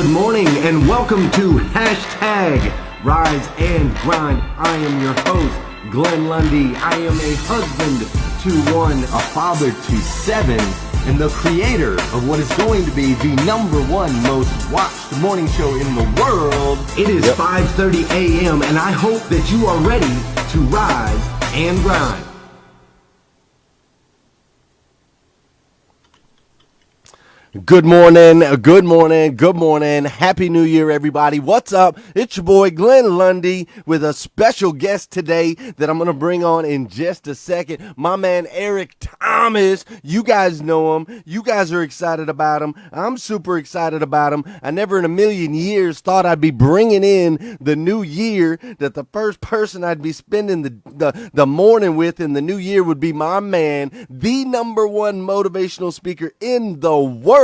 Good morning and welcome to Hashtag Rise and Grind. I am your host, Glenn Lundy. I am a husband to one, a father to seven, and the creator of what is going to be the number one most watched morning show in the world. It is 5:30 a.m. and I hope that you are ready to rise and grind. Good morning. Happy New Year, everybody. What's up? It's your boy, Glenn Lundy, with a special guest today that I'm going to bring on in just a second. My man, Eric Thomas. You guys know him. You guys are excited about him. I'm super excited about him. I never in a million years thought I'd be bringing in the new year, that the first person I'd be spending the morning with in the new year would be my man, the number one motivational speaker in the world,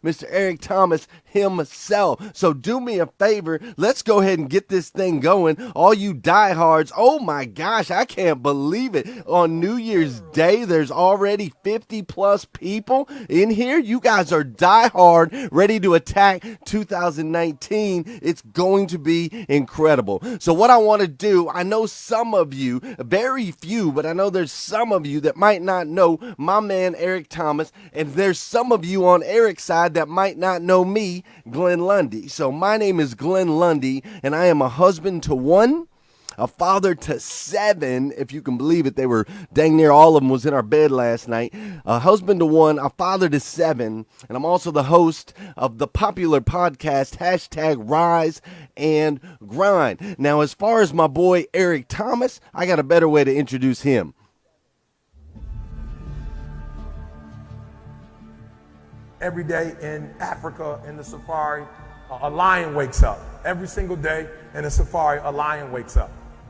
Mr. Eric Thomas himself. So do me a favor, let's go ahead and get this thing going. All you diehards, oh my gosh, I can't believe it. On New Year's Day, there's already 50 plus people in here. You guys are diehard, ready to attack 2019. It's going to be incredible. So what I want to do, I know some of you, very few, but I know there's some of you that might not know my man Eric Thomas, and there's some of you on Eric's side that might not know me, Glenn Lundy. So my name is Glenn Lundy, and I am a husband to one, a father to seven, if you can believe it. They were dang near all of them was in our bed last night. A husband to one, a father to seven, and I'm also the host of the popular podcast, Hashtag Rise and Grind. Now, as far as my boy Eric Thomas, I got a better way to introduce him. Every day in Africa, in the safari, a lion wakes up. Every single day in the safari, a lion wakes up,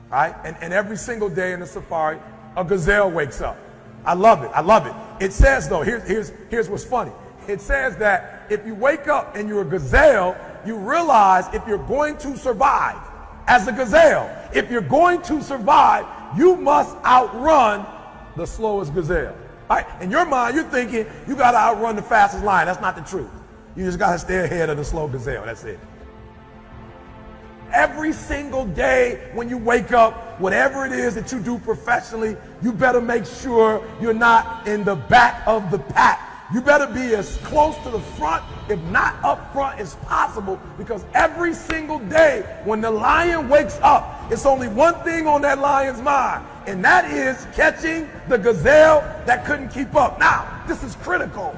right? And every single day in the safari, a gazelle wakes up. I love it. It says, though, here's what's funny. It says that if you wake up and you're a gazelle, you realize if you're going to survive as a gazelle, if you're going to survive, you must outrun the slowest gazelle. Right? In your mind, you're thinking you got to outrun the fastest lion. That's not the truth. You just got to stay ahead of the slow gazelle. That's it. Every single day when you wake up, whatever it is that you do professionally, you better make sure you're not in the back of the pack. You better be as close to the front, if not up front, as possible, because every single day when the lion wakes up, it's only one thing on that lion's mind, and that is catching the gazelle that couldn't keep up. Now, this is critical.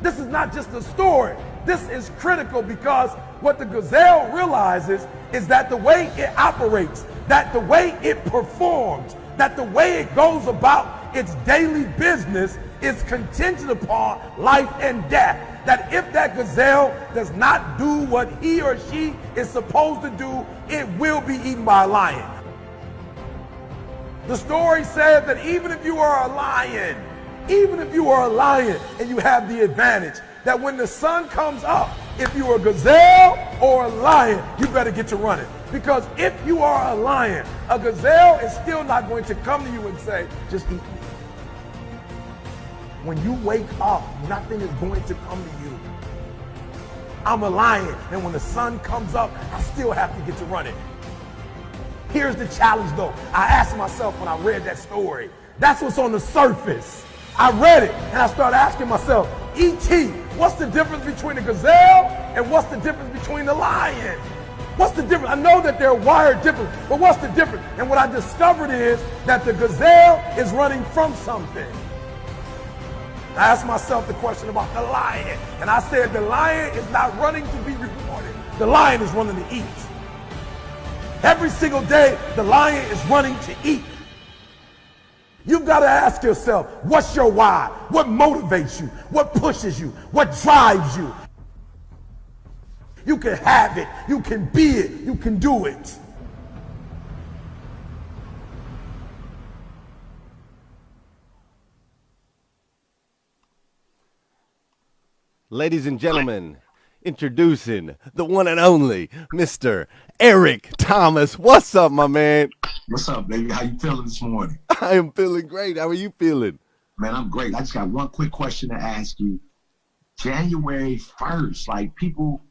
This is not just a story. This is critical because what the gazelle realizes is that the way it operates, that the way it performs, that the way it goes about its daily business is contingent upon life and death. That if that gazelle does not do what he or she is supposed to do, it will be eaten by a lion. The story says that even if you are a lion and you have the advantage, that when the sun comes up, if you're a gazelle or a lion, you better get to running. Because if you are a lion, a gazelle is still not going to come to you and say, just eat me. When you wake up, nothing is going to come to you. I'm a lion, and when the sun comes up, I still have to get to running. Here's the challenge, though. I asked myself when I read that story, that's what's on the surface. I read it, and I started asking myself, E.T., what's the difference between a gazelle and what's the difference between a lion? What's the difference? I know that they're wired different, but what's the difference? And what I discovered is that the gazelle is running from something. I asked myself the question about the lion, and I said the lion is not running to be rewarded. The lion is running to eat. Every single day, the lion is running to eat. You've got to ask yourself, what's your why? What motivates you? What pushes you? What drives you? You can have it. You can be it. You can do it. Ladies and gentlemen, introducing the one and only Mr. Eric Thomas. What's up, my man? What's up, baby? How you feeling this morning? I am feeling great. How are you feeling? Man, I'm great. I just got one quick question to ask you. January 1st, like people,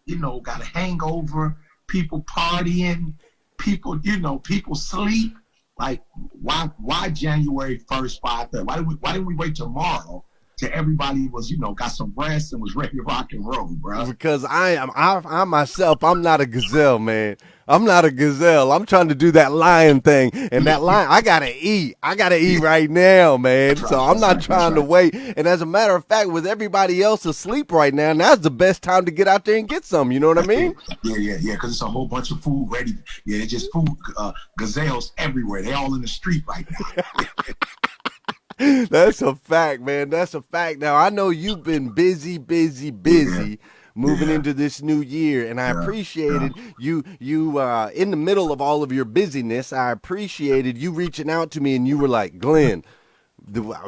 got a hangover, people partying, people sleep. Like, why January 1st, 5:30? Why didn't we wait tomorrow till everybody was, got some rest and was ready to rock and roll, bro? Because I myself, I'm not a gazelle, man. I'm not a gazelle. I'm trying to do that lion thing, and that lion, I gotta eat. I gotta eat right now, man. That's So right. I'm not That's trying to right. wait. And as a matter of fact, with everybody else asleep right now, now's the best time to get out there and get some. You know what I mean? Yeah. Because it's a whole bunch of food ready. Yeah, it's just food, gazelles everywhere. They all in the street right now. That's a fact, man. That's a fact. Now, I know you've been busy Yeah, moving yeah, into this new year, and I yeah, yeah. appreciated you in the middle of all of your busyness. I appreciated you reaching out to me, and you were like, Glenn,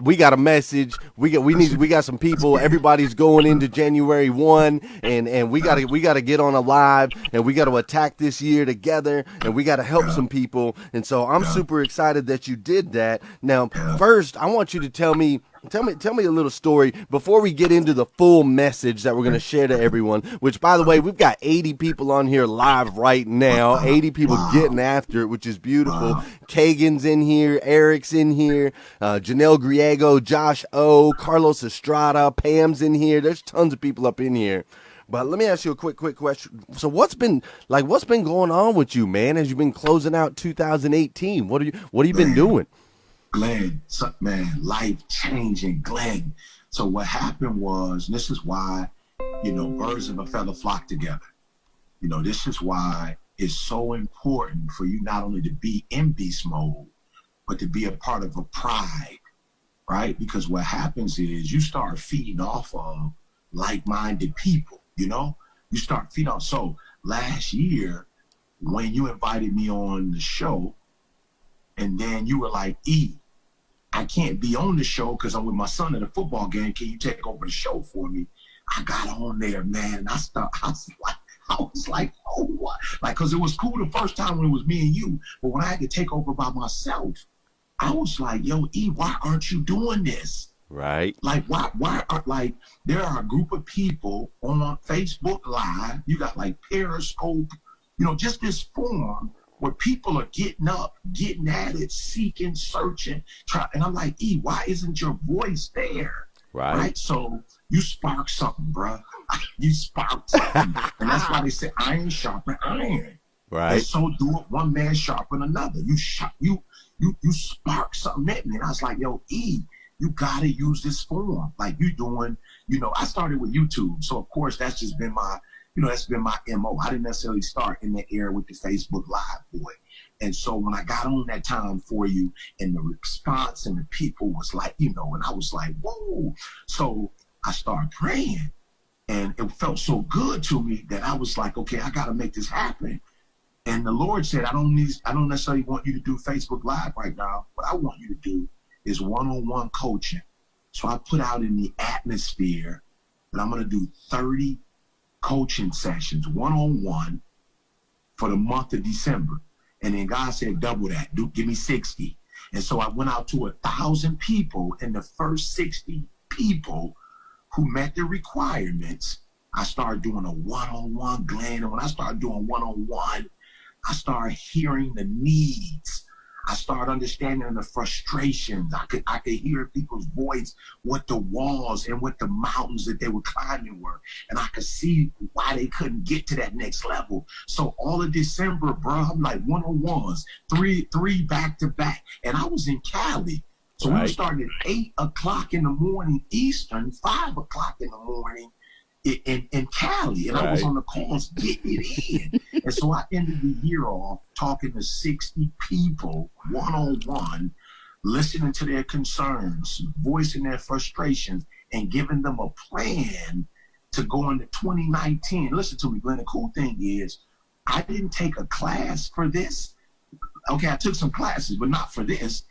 we got a message. We got some people. Everybody's going into January 1, and we gotta get on a live, and we gotta attack this year together, and we gotta help Yeah, some people. And so I'm yeah, super excited that you did that. Now, yeah. first, I want you to tell me a little story before we get into the full message that we're going to share to everyone, which, by the way, we've got 80 people on here live right now, 80 people getting Wow, after it, which is beautiful. wow. Kagan's in here, Eric's in here, Janelle Griego, Josh O, Carlos Estrada, Pam's in here. There's tons of people up in here. But let me ask you a quick question. So what's been going on with you, man, as you've been closing out 2018? What have you been Man, doing? Glenn, man, life changing, Glenn. So what happened was, this is why, birds of a feather flock together. This is why it's so important for you not only to be in beast mode, but to be a part of a pride, right? Because what happens is you start feeding off of like-minded people, You start feeding off. So last year, when you invited me on the show, and then you were like, I can't be on the show because I'm with my son at a football game. Can you take over the show for me? I got on there, man, and I was like, oh, what? Like, because it was cool the first time when it was me and you, but when I had to take over by myself, I was like, yo, why aren't you doing this? Right. Like, why aren't, like, there are a group of people on Facebook Live, you got like Periscope, just this forum where people are getting up, getting at it, seeking, searching, and I'm like, why isn't your voice there? Right. So you spark something, bruh. You spark something. And that's why they say iron sharpen iron. Right. And so do it, one man sharpen another. You spark something at me. And I was like, yo, you gotta use this form. Like you doing, I started with YouTube. So of course that's just been my that's been my MO. I didn't necessarily start in the era with the Facebook Live, boy. And so when I got on that time for you, and the response and the people was like, and I was like, whoa. So I started praying, and it felt so good to me that I was like, okay, I got to make this happen. And the Lord said, I don't necessarily want you to do Facebook Live right now. What I want you to do is one-on-one coaching. So I put out in the atmosphere that I'm going to do 30 coaching sessions, one-on-one, for the month of December. And then God said, double that, give me 60. And so I went out to 1,000 people, and the first 60 people who met the requirements, I started doing a one-on-one, Glenn. And when I started doing one-on-one, I started hearing the needs. I started understanding the frustrations. I could hear people's voice, what the walls and what the mountains that they were climbing were. And I could see why they couldn't get to that next level. So all of December, bro, I'm like one-on-ones, three back to back. And I was in Cali. So we were starting at 8 o'clock in the morning Eastern, 5 o'clock in the morning in Cali, and I was on the calls getting it in. And so I ended the year off talking to 60 people one-on-one, listening to their concerns, voicing their frustrations, and giving them a plan to go into 2019. Listen to me, Glenn. The cool thing is I didn't take a class for this. Okay, I took some classes, but not for this.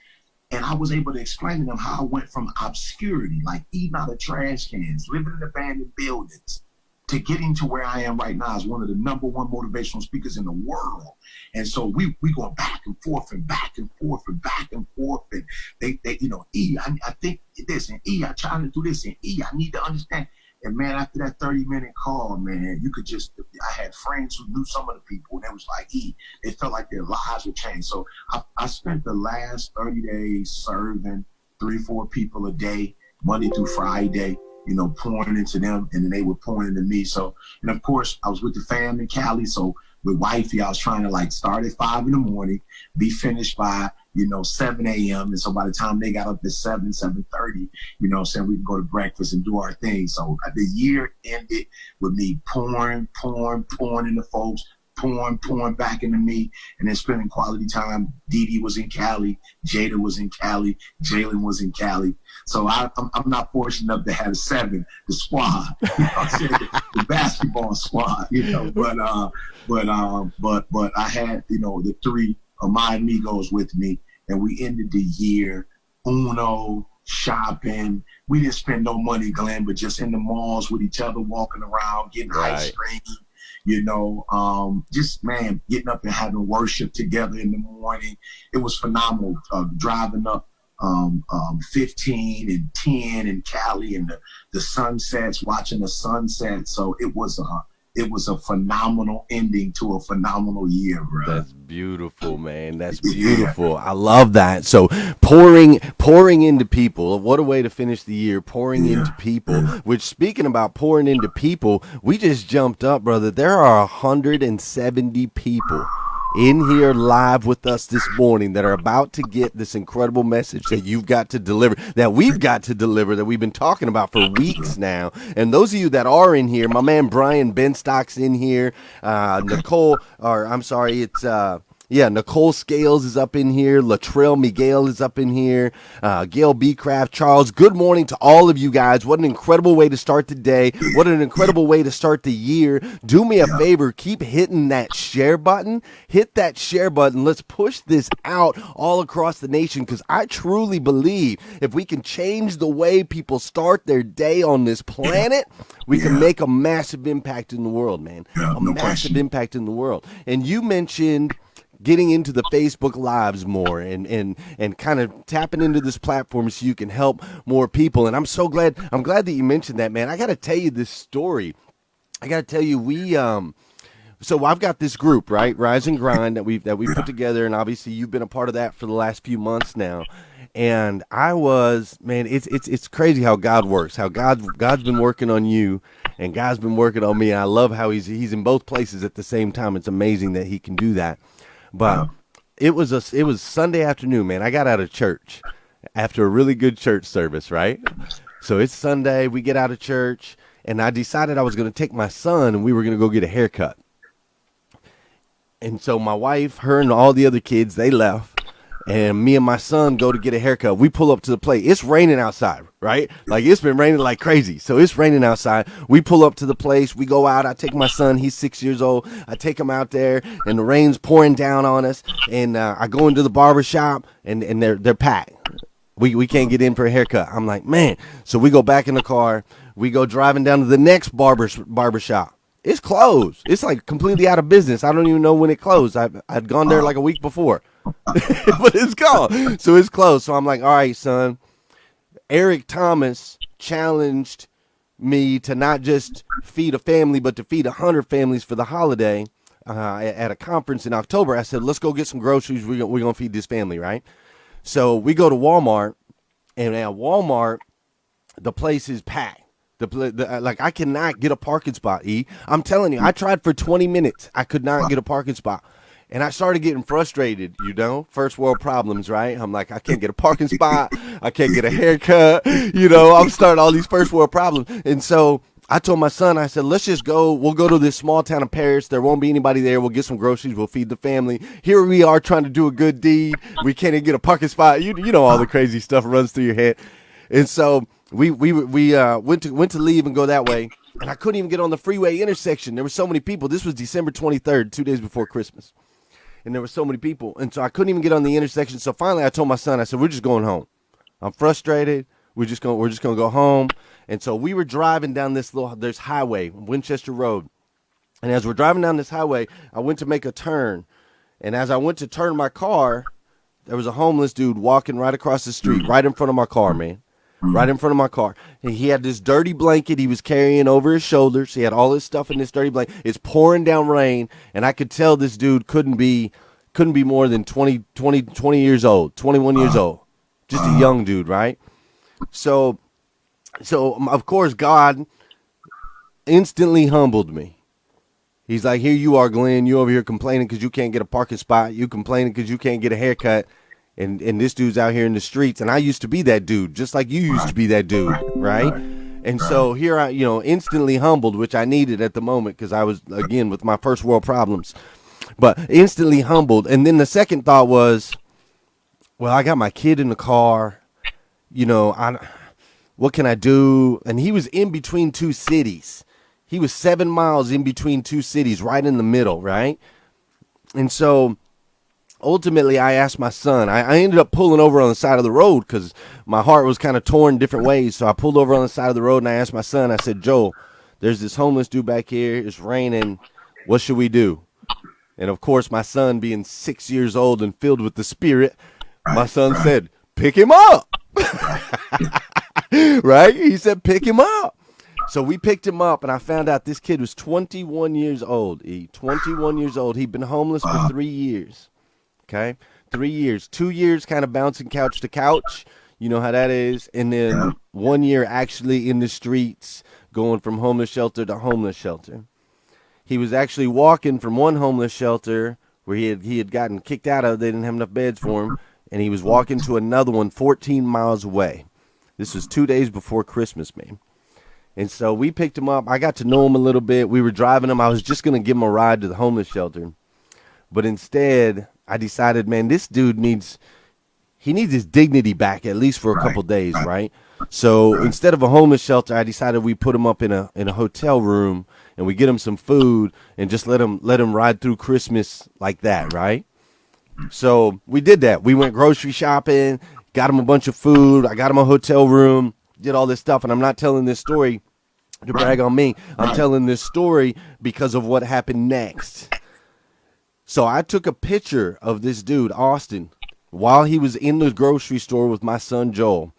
And I was able to explain to them how I went from obscurity, like eating out of trash cans, living in abandoned buildings, to getting to where I am right now as one of the #1 motivational speakers in the world. And so we going back and forth and back and forth and back and forth. And they I think this, and I'm trying to do this, and I need to understand. And man, after that 30-minute call, man, you could just, I had friends who knew some of the people, and it was like, they felt like their lives would change. So I spent the last 30 days serving 3-4 people a day, Monday through Friday, pouring into them, and then they were pouring into me. So, and of course, I was with the fam in Cali. So with wifey, I was trying to like start at 5 in the morning, be finished by 7 a.m. And so by the time they got up at 7:30, saying we can go to breakfast and do our thing. So the year ended with me pouring into folks, pouring back into me, and then spending quality time. Dee Dee was in Cali, Jada was in Cali, Jalen was in Cali. So I'm not fortunate enough to have 7, the squad, I said the basketball squad, but I had, the 3 of my amigos with me, and we ended the year Uno, shopping. We didn't spend no money, Glenn, but just in the malls with each other, walking around, getting ice cream, just, man, getting up and having worship together in the morning. It was phenomenal. Driving up 15 and 10 in Cali, and the sunsets, watching the sunset. So it was a phenomenal ending to a phenomenal year, bro. That's beautiful, man. That's beautiful. Yeah. I love that. So pouring into people. What a way to finish the year, pouring into people. Which, speaking about pouring into people, we just jumped up, brother. There are 170 people in here live with us this morning that are about to get this incredible message that you've got to deliver, that we've got to deliver, that we've been talking about for weeks now. And those of you that are in here, my man Brian Benstock's in here, Nicole Scales is up in here. Latrell Miguel is up in here. Gail Beecraft, Charles. Good morning to all of you guys. What an incredible way to start the day. What an incredible way to start the year. Do me a favor. Keep hitting that share button. Hit that share button. Let's push this out all across the nation, because I truly believe if we can change the way people start their day on this planet, we can make a massive impact in the world, man. Massive impact in the world. And you mentioned getting into the Facebook Lives more and kind of tapping into this platform so you can help more people. And I'm glad that you mentioned that, man. I got to tell you this story. I got to tell you, so I've got this group, right? Rise and Grind that we put together. And obviously you've been a part of that for the last few months now. And it's crazy how God works, how God's been working on you and God's been working on me. And I love how he's in both places at the same time. It's amazing that he can do that. But it was Sunday afternoon, man. I got out of church after a really good church service, right? So it's Sunday. We get out of church, and I decided I was going to take my son, and we were going to go get a haircut. And so my wife, her, and all the other kids, they left. And me and my son go to get a haircut. We pull up to the place. It's raining outside, right? Like, it's been raining like crazy. So it's raining outside. We pull up to the place. We go out. I take my son. He's 6 years old. I take him out there, and the rain's pouring down on us. And I go into the barber shop, and they're packed. We can't get in for a haircut. I'm like, man. So we go back in the car. We go driving down to the next barber shop. It's closed. It's like completely out of business. I don't even know when it closed. I'd gone there like a week before. But it's gone. So it's closed. So I'm like, all right, son. Eric Thomas challenged me to not just feed a family, but to feed 100 families for the holiday at a conference in October. I said, let's go get some groceries. We're going to feed this family, right? So we go to Walmart, and at Walmart, the place is packed. Like, I cannot get a parking spot, I'm telling you, I tried for 20 minutes. I could not get a parking spot. And I started getting frustrated, first world problems, right? I'm like, I can't get a parking spot. I can't get a haircut. I'm starting all these first world problems. And so I told my son, I said, let's just go. We'll go to this small town of Paris. There won't be anybody there. We'll get some groceries. We'll feed the family. Here we are trying to do a good deed. We can't even get a parking spot. You know, all the crazy stuff runs through your head. And so we went to leave and go that way. And I couldn't even get on the freeway intersection. There were so many people. This was December 23rd, 2 days before Christmas. And there were so many people. And so I couldn't even get on the intersection. So finally I told my son, I said, we're just going home. I'm frustrated. We're just going to go home. And so we were driving down there's highway, Winchester Road. And as we're driving down this highway, I went to make a turn. And as I went to turn my car, there was a homeless dude walking right across the street, right in front of my car, man. right in front of my car. And he had this dirty blanket he was carrying over his shoulders. He had all his stuff in this dirty blanket. It's pouring down rain, and I could tell this dude couldn't be more than 20 years old, 21 years old. Just a young dude, right? So of course God instantly humbled me. He's like, here you are, Glenn. You over here complaining because you can't get a parking spot. You complaining because you can't get a haircut. And this dude's out here in the streets. And I used to be that dude, just like you used to be that dude, right? And so here I, instantly humbled, which I needed at the moment because I was, again, with my first world problems. But instantly humbled. And then the second thought was, well, I got my kid in the car. What can I do? And he was in between two cities. He was 7 miles in between two cities, right in the middle, right? And so ultimately I asked my son, I ended up pulling over on the side of the road because my heart was kind of torn different ways. So I pulled over on the side of the road and I asked my son, I said, Joel, there's this homeless dude back here. It's raining. What should we do? And of course, my son being 6 years old and filled with the Spirit, my son said, pick him up. Right? He said, pick him up. So we picked him up, and I found out this kid was 21 years old. 21 years old. He'd been homeless for 3 years. Okay? 3 years. 2 years kind of bouncing couch to couch. You know how that is. And then 1 year actually in the streets, going from homeless shelter to homeless shelter. He was actually walking from one homeless shelter where he had gotten kicked out of. They didn't have enough beds for him. And he was walking to another one 14 miles away. This was 2 days before Christmas, man. And so we picked him up. I got to know him a little bit. We were driving him. I was just going to give him a ride to the homeless shelter. But instead, I decided, man, this dude needs his dignity back at least for a couple days, right? So instead of a homeless shelter, I decided we put him up in a hotel room and we get him some food and just let him ride through Christmas like that, right? So we did that. We went grocery shopping, got him a bunch of food. I got him a hotel room, did all this stuff. And I'm not telling this story to brag on me. I'm telling this story because of what happened next. So I took a picture of this dude, Austin, while he was in the grocery store with my son, Joel.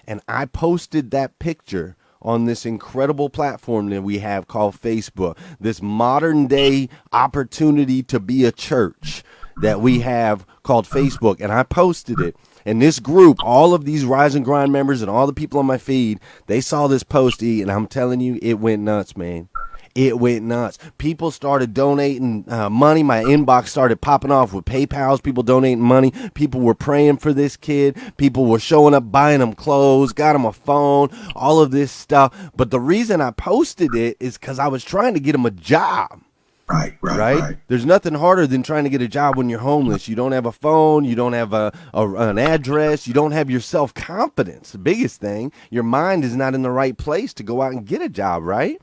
And I posted that picture on this incredible platform that we have called Facebook, this modern day opportunity to be a church that we have called Facebook. And I posted it. And this group, all of these Rise and Grind members and all the people on my feed, they saw this post, and I'm telling you, it went nuts, man. It went nuts. People started donating money. My inbox started popping off with PayPals. People donating money. People were praying for this kid. People were showing up, buying him clothes, got him a phone, all of this stuff. But the reason I posted it is because I was trying to get him a job. Right. There's nothing harder than trying to get a job when you're homeless. You don't have a phone. You don't have an address. You don't have your self-confidence. The biggest thing, your mind is not in the right place to go out and get a job, right?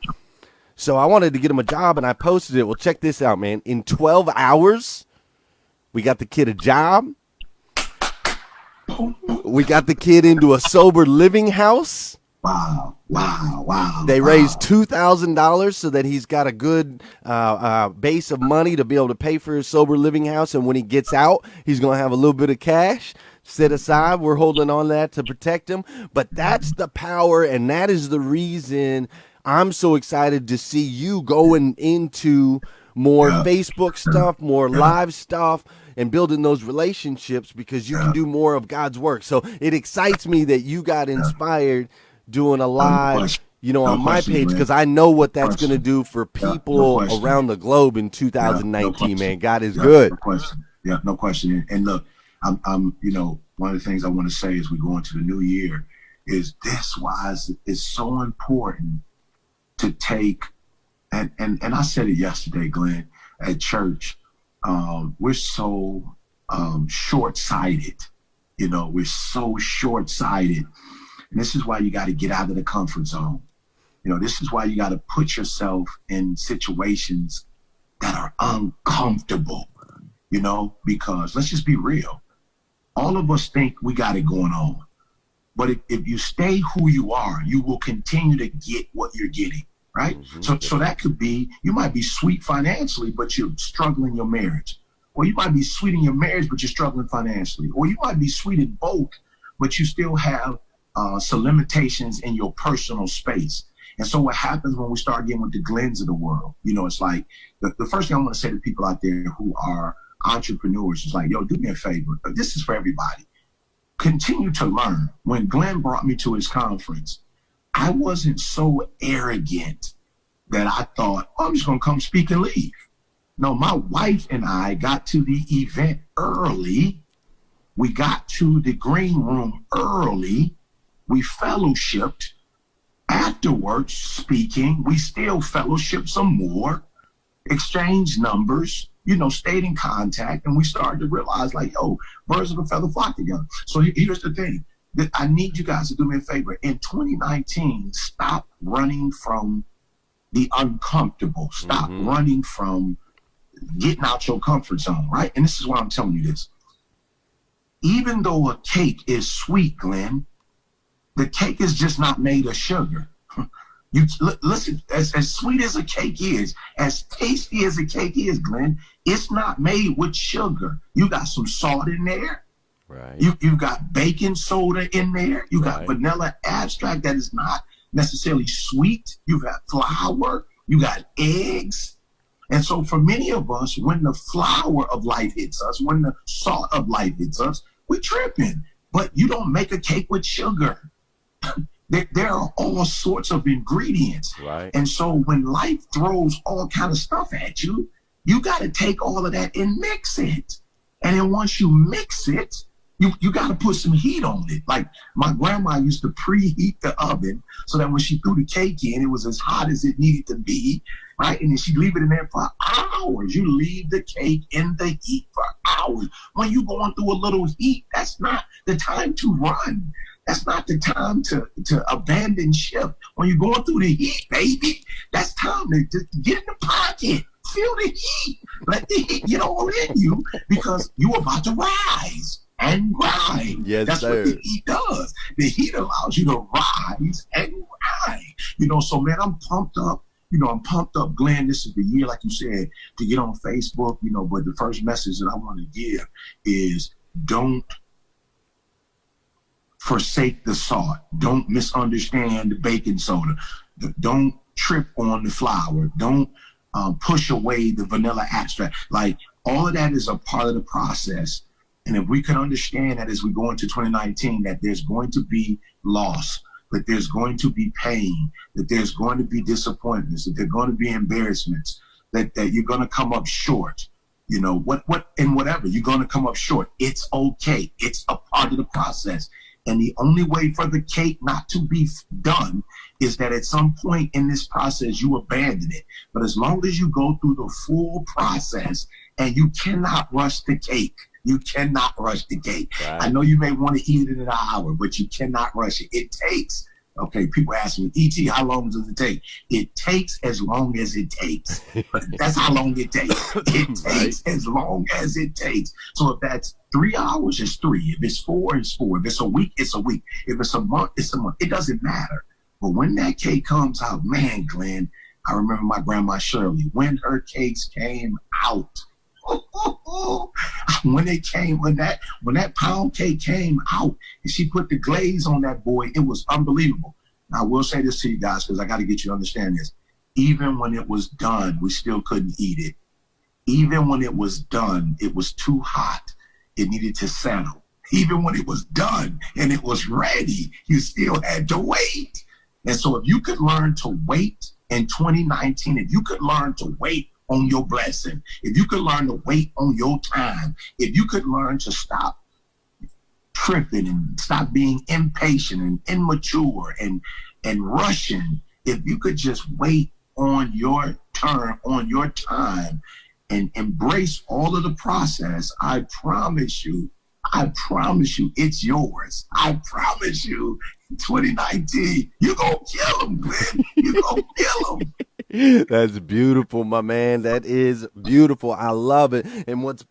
So I wanted to get him a job, and I posted it. Well, check this out, man. In 12 hours, we got the kid a job. We got the kid into a sober living house. Wow. They raised $2,000 so that he's got a good base of money to be able to pay for his sober living house. And when he gets out, he's going to have a little bit of cash set aside. We're holding on to that to protect him. But that's the power, and that is the reason I'm so excited to see you going into more Facebook stuff, more live stuff, and building those relationships, because you can do more of God's work. So it excites me that you got inspired doing a live, on my page, because I know what that's going to do for people around the globe in 2019, man. God is good. No question. Yeah, no question. And look, I'm one of the things I want to say as we go into the new year is this why it's so important to take, and I said it yesterday, Glenn, at church. We're so short-sighted. We're so short-sighted. And this is why you got to get out of the comfort zone. This is why you got to put yourself in situations that are uncomfortable, because let's just be real. All of us think we got it going on. But if you stay who you are, you will continue to get what you're getting, right? Mm-hmm. So that could be, you might be sweet financially, but you're struggling in your marriage. Or you might be sweet in your marriage, but you're struggling financially. Or you might be sweet in both, but you still have some limitations in your personal space. And so what happens when we start getting with the Glens of the world, it's like the first thing I want to say to people out there who are entrepreneurs is like, yo, do me a favor. This is for everybody. Continue to learn. When Glenn brought me to his conference, I wasn't so arrogant that I thought, oh, I'm just going to come speak and leave. No, my wife and I got to the event early. We got to the green room early. We fellowshipped. Afterwards, speaking, we still fellowship some more, exchange numbers, stayed in contact, and we started to realize, like, yo, birds of a feather flock together. So here's the thing. That I need you guys to do me a favor. In 2019, stop running from the uncomfortable. Stop running from getting out your comfort zone, right? And this is why I'm telling you this. Even though a cake is sweet, Glenn, the cake is just not made of sugar. You listen, as sweet as a cake is, as tasty as a cake is, Glenn, it's not made with sugar. You got some salt in there. Right. You got baking soda in there. You got vanilla extract that is not necessarily sweet. You got flour. You got eggs. And so for many of us, when the flour of life hits us, when the salt of life hits us, we're tripping. But you don't make a cake with sugar. There are all sorts of ingredients. Right. And so when life throws all kind of stuff at you, you got to take all of that and mix it. And then once you mix it, you got to put some heat on it. Like my grandma used to preheat the oven so that when she threw the cake in, it was as hot as it needed to be, right? And then she'd leave it in there for hours. You leave the cake in the heat for hours. When you're going through a little heat, that's not the time to run. That's not the time to abandon ship. When you're going through the heat, baby, that's time to get in the pocket. Feel the heat. Let the heat get all in you because you're about to rise and grind. Yes, that's sir. what the heat does. The heat allows you to rise and grind. So man, I'm pumped up. I'm pumped up, Glenn. This is the year, like you said, to get on Facebook. But the first message that I want to give is don't forsake the salt. Don't misunderstand the baking soda. Don't trip on the flour. Don't push away the vanilla extract. Like all of that is a part of the process. And if we can understand that as we go into 2019, that there's going to be loss, that there's going to be pain, that there's going to be disappointments, that there's going to be embarrassments, that you're going to come up short. Whatever, you're going to come up short. It's okay. It's a part of the process. And the only way for the cake not to be done is that at some point in this process, you abandon it. But as long as you go through the full process, and you cannot rush the cake. You cannot rush the cake. Right. I know you may want to eat it in an hour, but you cannot rush it. It takes, people ask me, E.T., how long does it take? It takes as long as it takes. That's how long it takes. It takes as long as it takes. So if that's 3 hours, it's 3. If it's 4, it's 4. If it's a week, it's a week. If it's a month, it's a month. It doesn't matter. But when that cake comes out, man, Glenn, I remember my grandma Shirley, when her cakes came out, when that pound cake came out and she put the glaze on that boy, it was unbelievable. Now, I will say this to you guys because I got to get you to understand this. Even when it was done, we still couldn't eat it. Even when it was done, it was too hot. It needed to settle. Even when it was done and it was ready, you still had to wait. And so if you could learn to wait in 2019, if you could learn to wait on your blessing, if you could learn to wait on your time, if you could learn to stop tripping and stop being impatient and immature and rushing, if you could just wait on your turn, on your time, and embrace all of the process, I promise you, it's yours. I promise you, 2019, you're going to kill them, Glenn. You're going to kill them. That's beautiful, my man. That is beautiful. I love it. And what's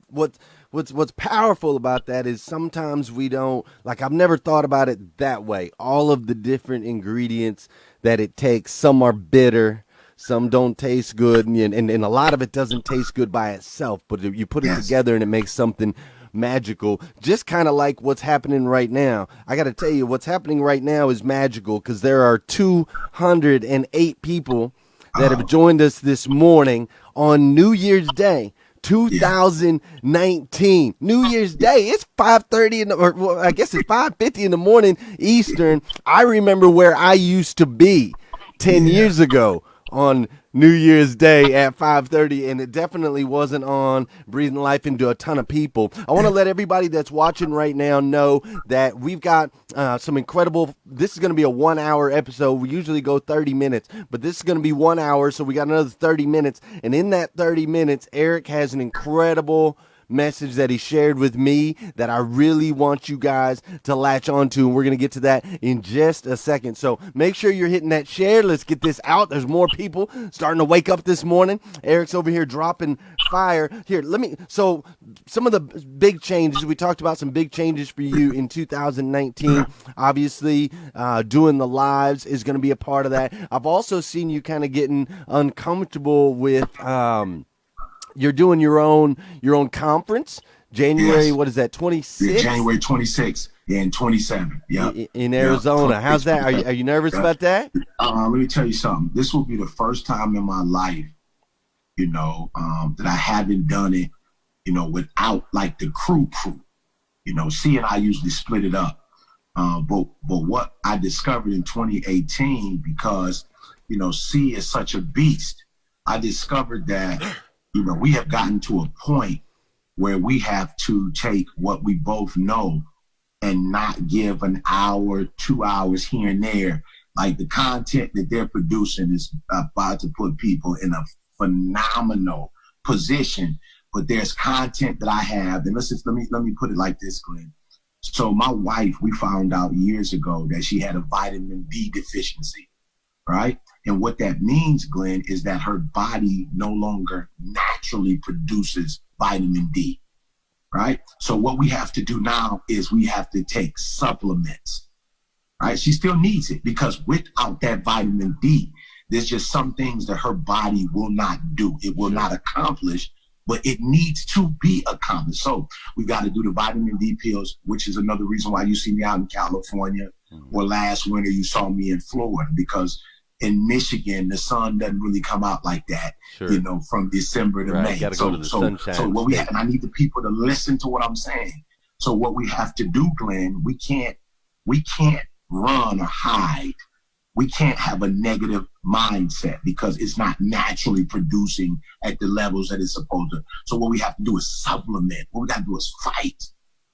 powerful about that is sometimes we don't, like, I've never thought about it that way. All of the different ingredients that it takes, some are bitter, some don't taste good, and a lot of it doesn't taste good by itself, but you put it together and it makes something magical, just kind of like what's happening right now. I got to tell you, what's happening right now is magical because there are 208 people that have joined us this morning on New Year's Day. 2019 New Year's Day. It's 5:30 or well, I guess it's 5:50 in the morning Eastern. I remember where I used to be 10 years ago on New Year's Day at 5:30, and it definitely wasn't on breathing life into a ton of people. I want to let everybody that's watching right now know that we've got some incredible, this is going to be a 1 hour episode. We usually go 30 minutes, but this is going to be 1 hour, so we got another 30 minutes, and in that 30 minutes, Eric has an incredible message that he shared with me that I really want you guys to latch onto, and we're going to get to that in just a second. So make sure you're hitting that share. Let's get this out. There's more people starting to wake up this morning. Eric's over here dropping fire. Here, so some of the big changes, we talked about some big changes for you in 2019. Obviously, doing the lives is going to be a part of that. I've also seen you kind of getting uncomfortable with, you're doing your own conference, January. Yes. What is that? 26th? January 26th and 27. Yeah. In Arizona. How's that? Are you nervous about that? Let me tell you something. This will be the first time in my life, that I haven't done it, without like the crew. C and I usually split it up. But what I discovered in 2018, because, C is such a beast, I discovered that we have gotten to a point where we have to take what we both know and not give an hour, 2 hours here and there. Like the content that they're producing is about to put people in a phenomenal position. But there's content that I have, and let me put it like this, Glenn. So my wife, we found out years ago that she had a vitamin D deficiency, right? And what that means, Glenn, is that her body no longer naturally produces vitamin D, right? So what we have to do now is we have to take supplements, right? She still needs it because without that vitamin D, there's just some things that her body will not do. It will not accomplish, but it needs to be accomplished. So we got to do the vitamin D pills, which is another reason why you see me out in California, or last winter you saw me in Florida, because in Michigan, the sun doesn't really come out like that, from December to May. So what we have, and I need the people to listen to what I'm saying. So what we have to do, Glenn, we can't run or hide. We can't have a negative mindset because it's not naturally producing at the levels that it's supposed to. So what we have to do is supplement. What we got to do is fight.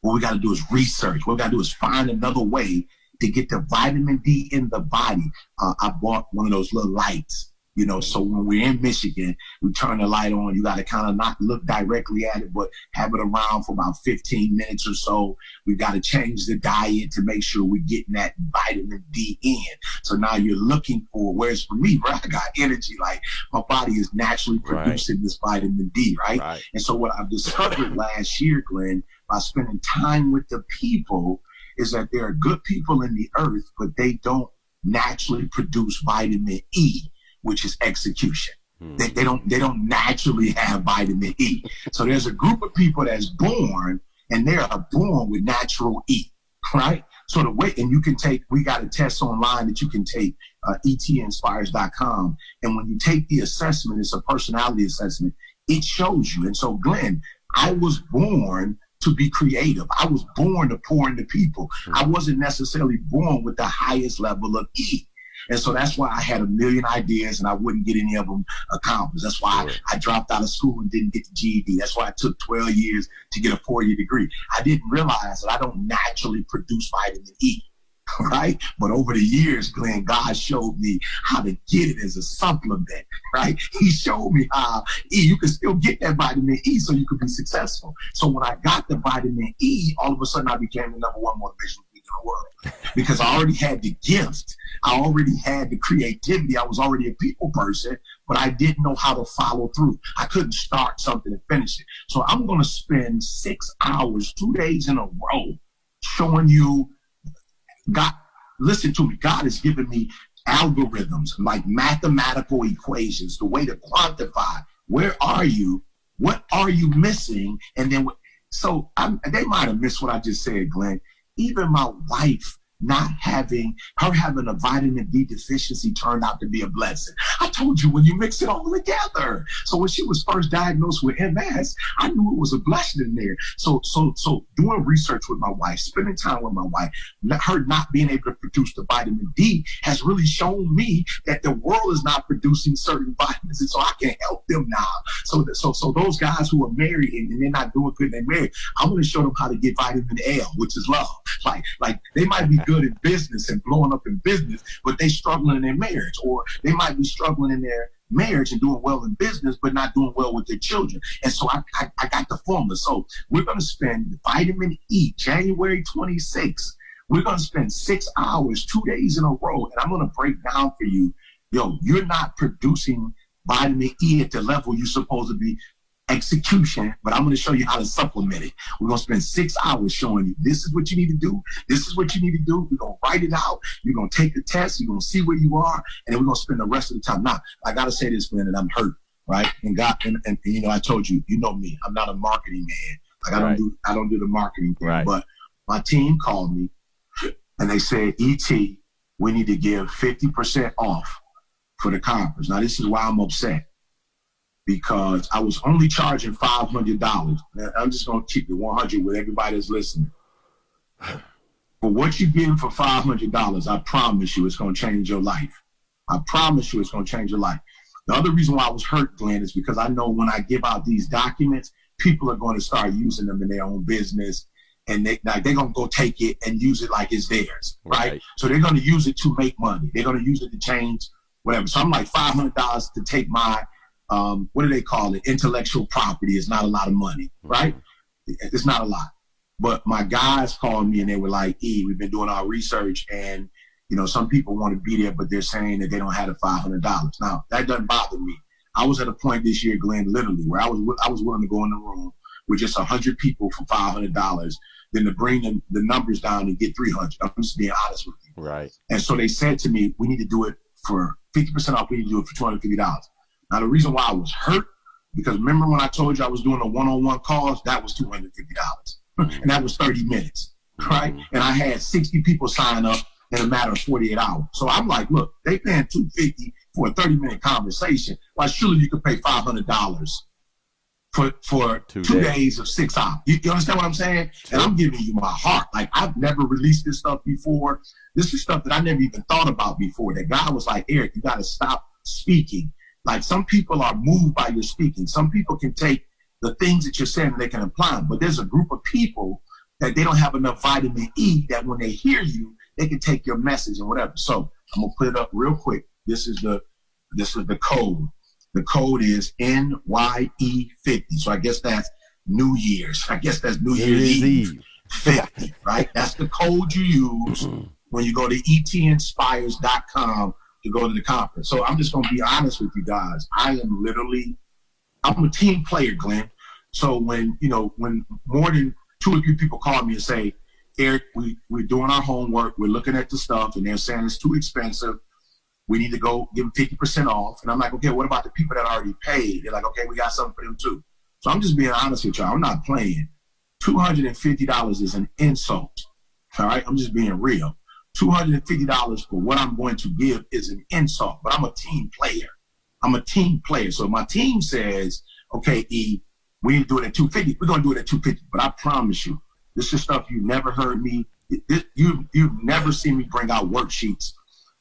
What we got to do is research. What we got to do is find another way to get the vitamin D in the body. I bought one of those little lights, so when we're in Michigan, we turn the light on. You got to kind of not look directly at it, but have it around for about 15 minutes or so. We've got to change the diet to make sure we're getting that vitamin D in. So now you're looking for, whereas for me, where I got energy, like my body is naturally producing this vitamin D, right? And so what I've discovered last year, Glenn, by spending time with the people, is that there are good people in the earth, but they don't naturally produce vitamin E, which is execution. They don't naturally have vitamin E. So there's a group of people that's born, and they are born with natural E, right? So the way, and you can take, we got a test online that you can take, etinspires.com. And when you take the assessment, it's a personality assessment, it shows you. And so Glenn, I was born to be creative. I was born to pour into people. I wasn't necessarily born with the highest level of E. And so that's why I had a million ideas and I wouldn't get any of them accomplished. That's why I dropped out of school and didn't get the GED. That's why it took 12 years to get a 4-year degree. I didn't realize that I don't naturally produce vitamin E. Right? But over the years, Glenn, God showed me how to get it as a supplement, right? He showed me how you can still get that vitamin E so you could be successful. So when I got the vitamin E, all of a sudden I became the number one motivational speaker in the world because I already had the gift. I already had the creativity. I was already a people person, but I didn't know how to follow through. I couldn't start something and finish it. So I'm going to spend 6 hours, 2 days in a row showing you God, listen to me. God has given me algorithms, like mathematical equations, the way to quantify where are you, what are you missing, and then So they might have missed what I just said, Glenn. Even my wife having a vitamin D deficiency turned out to be a blessing. I told you, when you mix it all together. So when she was first diagnosed with MS, I knew it was a blessing in there. So doing research with my wife, spending time with my wife, her not being able to produce the vitamin D has really shown me that the world is not producing certain vitamins, and so I can help them now. So those guys who are married and they're not doing good, they're married, I'm going to show them how to get vitamin L, which is love. Like they might be good in business and blowing up in business, but they struggling in their marriage, or they might be struggling in their marriage and doing well in business, but not doing well with their children. And so I got the formula. So we're going to spend vitamin E, January 26th. We're going to spend 6 hours, 2 days in a row. And I'm going to break down for you, you're not producing vitamin E at the level you're supposed to be. Execution, but I'm going to show you how to supplement it. We're going to spend 6 hours showing you this is what you need to do. This is what you need to do. We're going to write it out. You're going to take the test. You're going to see where you are. And then we're going to spend the rest of the time. Now, I got to say this, man, and I'm hurt, right? And God, and I told you, you know me, I'm not a marketing man. Like I don't do the marketing thing, Right. But my team called me and they said, ET, we need to give 50% off for the conference. Now, this is why I'm upset. Because I was only charging $500. I'm just going to keep it 100 with everybody that's listening. For what you're getting for $500, I promise you it's going to change your life. I promise you it's going to change your life. The other reason why I was hurt, Glenn, is because I know when I give out these documents, people are going to start using them in their own business. And they're going to go take it and use it like it's theirs, right? So they're going to use it to make money. They're going to use it to change whatever. So I'm like $500 to take my what do they call it? Intellectual property is not a lot of money, right? It's not a lot. But my guys called me and they were like, E, we've been doing our research and, some people want to be there, but they're saying that they don't have the $500. Now, that doesn't bother me. I was at a point this year, Glenn, literally, where I was willing to go in the room with just 100 people for $500, then to bring the numbers down and get 300. I'm just being honest with you. Right. And so they said to me, we need to do it for 50% off. We need to do it for $250. Now, the reason why I was hurt, because remember when I told you I was doing a one-on-one calls, that was $250. And that was 30 minutes, right? And I had 60 people sign up in a matter of 48 hours. So I'm like, look, they paying $250 for a 30-minute conversation. Well, surely you could pay $500 for 2 days of 6 hours. You understand what I'm saying? And I'm giving you my heart. Like, I've never released this stuff before. This is stuff that I never even thought about before. That God was like, Eric, you got to stop speaking. Like, some people are moved by your speaking. Some people can take the things that you're saying and they can apply them. But there's a group of people that they don't have enough vitamin E that when they hear you, they can take your message and whatever. So I'm going to put it up real quick. This is the code. The code is NYE50. So I guess that's New Year's. I guess that's New Year's Eve 50, right? That's the code you use when you go to etinspires.com to go to the conference. So I'm just going to be honest with you guys. I'm a team player, Glenn. So when more than 2 or 3 people call me and say, Eric, we're doing our homework. We're looking at the stuff and they're saying it's too expensive. We need to go give them 50% off. And I'm like, okay, what about the people that already paid? They're like, okay, we got something for them too. So I'm just being honest with y'all. I'm not playing. $250 is an insult. All right. I'm just being real. $250 for what I'm going to give is an insult, but I'm a team player. So my team says, okay, E, we need to do it at 250. We're going to do it at 250. But I promise you, this is stuff you've never heard me. You've never seen me bring out worksheets.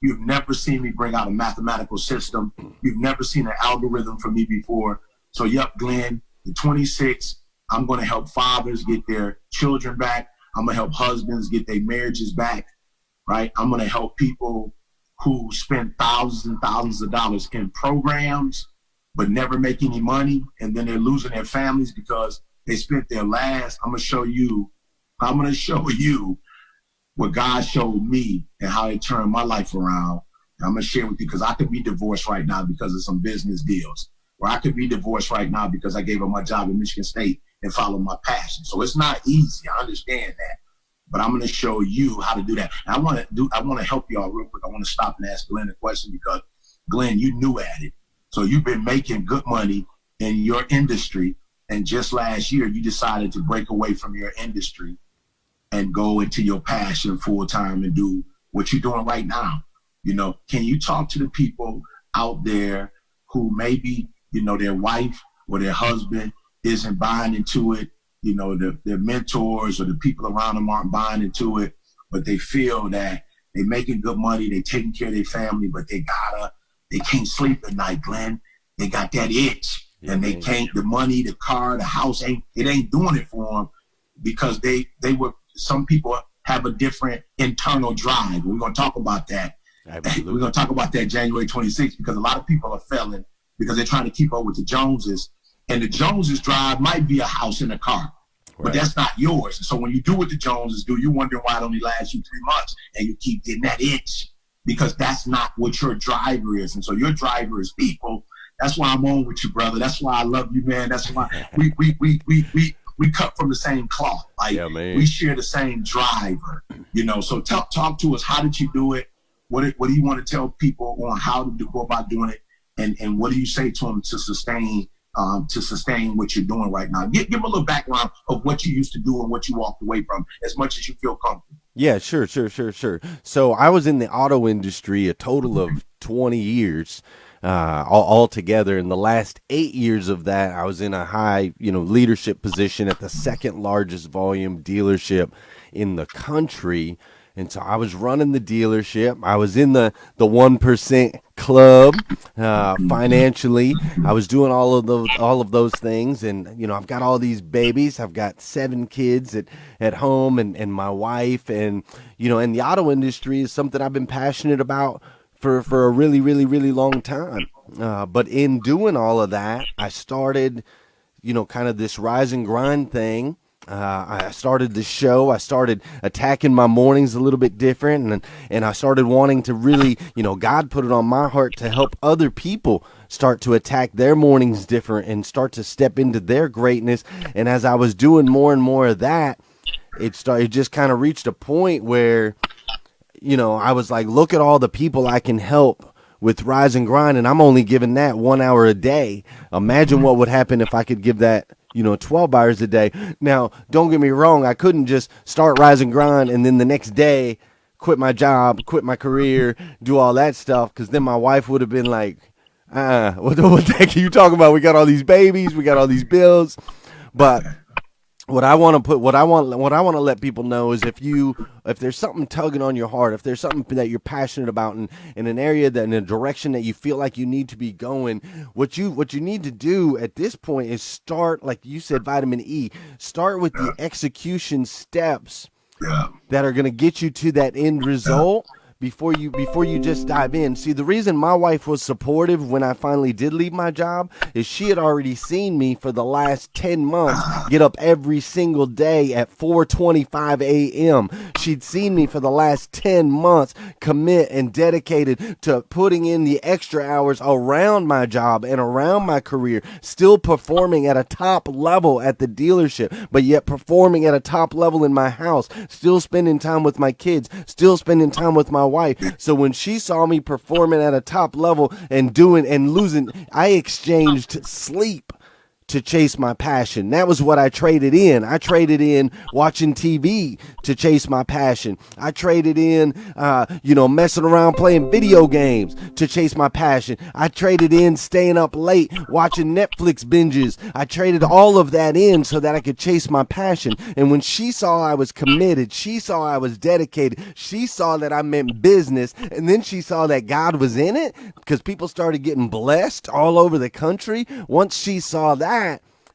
You've never seen me bring out a mathematical system. You've never seen an algorithm from me before. So, yep, Glenn, the 26th, I'm going to help fathers get their children back. I'm going to help husbands get their marriages back, right? I'm going to help people who spend thousands and thousands of dollars in programs but never make any money, and then they're losing their families because they spent their last. I'm going to show you what God showed me and how it turned my life around. And I'm going to share with you because I could be divorced right now because of some business deals, or I could be divorced right now because I gave up my job in Michigan State and followed my passion. So it's not easy. I understand that. But I'm going to show you how to do that. And I want to help y'all real quick. I want to stop and ask Glenn a question because, Glenn, you new at it. So you've been making good money in your industry And just last year, you decided to break away from your industry and go into your passion full time and do what you're doing right now. Can you talk to the people out there who maybe, their wife or their husband isn't buying into it, their mentors or the people around them aren't buying into it, but they feel that they're making good money, they're taking care of their family, but they can't sleep at night, Glenn. They got that itch, and they can't, the money, the car, the house, it ain't doing it for them because some people have a different internal drive. We're going to talk about that. Absolutely. We're going to talk about that January 26th because a lot of people are failing because they're trying to keep up with the Joneses. And the Joneses drive might be a house and a car, but that's not yours. And so when you do what the Joneses do, you wonder why it only lasts you 3 months and you keep getting that itch because that's not what your driver is. And so your driver is people. That's why I'm on with you, brother. That's why I love you, man. That's why we cut from the same cloth. Like we share the same driver, So talk to us. How did you do it? What do you want to tell people on how to go about doing it? And what do you say to them to sustain what you're doing right now? Give them a little background of what you used to do and what you walked away from as much as you feel comfortable. Yeah, sure. So I was in the auto industry a total of 20 years. All together. In the last 8 years of that, I was in a high, leadership position at the second largest volume dealership in the country. And so I was running the dealership. I was in the 1% club financially. I was doing all of those things. And, I've got all these babies. I've got 7 kids at home and my wife. And, and the auto industry is something I've been passionate about for a really, really, really long time. But in doing all of that, I started, kind of this rise and grind thing. I started the show. I started attacking my mornings a little bit different. And I started wanting to really, God put it on my heart to help other people start to attack their mornings different and start to step into their greatness. And as I was doing more and more of that, it just kind of reached a point where, I was like, look at all the people I can help with Rise and Grind, and I'm only giving that 1 hour a day. Imagine what would happen if I could give that, 12 hours a day. Now, don't get me wrong. I couldn't just start Rise and Grind and then the next day quit my job, quit my career, do all that stuff, because then my wife would have been like, what the heck are you talking about? We got all these babies, we got all these bills. But what I want to let people know is if there's something tugging on your heart, if there's something that you're passionate about in an area in a direction that you feel like you need to be going, what you need to do at this point is start, like you said, vitamin E, start with the execution steps that are going to get you to that end result. Before you just dive in. See, the reason my wife was supportive when I finally did leave my job is she had already seen me for the last 10 months get up every single day at 4:25 a.m. She'd seen me for the last 10 months commit and dedicated to putting in the extra hours around my job and around my career, still performing at a top level at the dealership, but yet performing at a top level in my house, still spending time with my kids, still spending time with my wife. So when she saw me performing at a top level and doing and losing, I exchanged sleep to chase my passion. That was what I traded in. I traded in watching TV to chase my passion. I traded in, messing around playing video games to chase my passion. I traded in staying up late watching Netflix binges. I traded all of that in so that I could chase my passion. And when she saw I was committed, she saw I was dedicated, she saw that I meant business, and then she saw that God was in it because people started getting blessed all over the country. Once she saw that,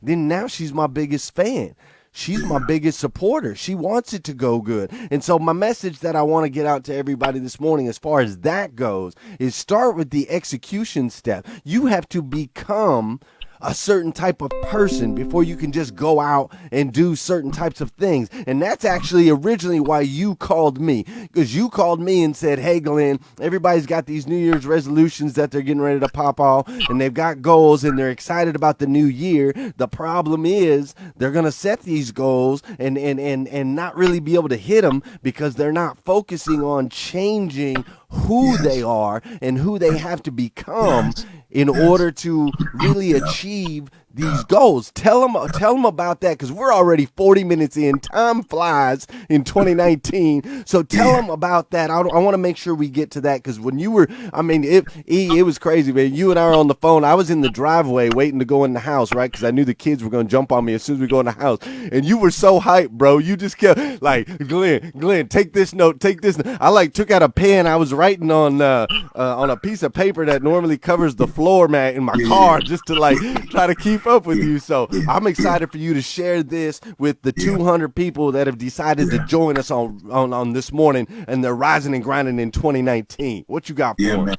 then now she's my biggest fan. She's my biggest supporter. She wants it to go good. And so my message that I want to get out to everybody this morning as far as that goes is start with the execution step. You have to become a certain type of person before you can just go out and do certain types of things. And that's actually originally why you called me, because you called me and said, hey, Glenn, everybody's got these New Year's resolutions that they're getting ready to pop off, and they've got goals and they're excited about the new year. The problem is they're going to set these goals and not really be able to hit them because they're not focusing on changing who they are and who they have to become in order to really achieve these goals. Tell them about that, because we're already 40 minutes in. Time flies in 2019. So tell them about that. I want to make sure we get to that, because when you were, I mean, it was crazy, man. You and I are on the phone. I was in the driveway waiting to go in the house, right? Because I knew the kids were going to jump on me as soon as we go in the house. And you were so hyped, bro. You just kept like, Glenn, take this note, take this. I like took out a pen. I was writing on a piece of paper that normally covers the floor mat in my car, just to like try to keep up with you. So I'm excited for you to share this with the 200 people that have decided to join us on this morning, and they're rising and grinding in 2019. What you got for them? Man.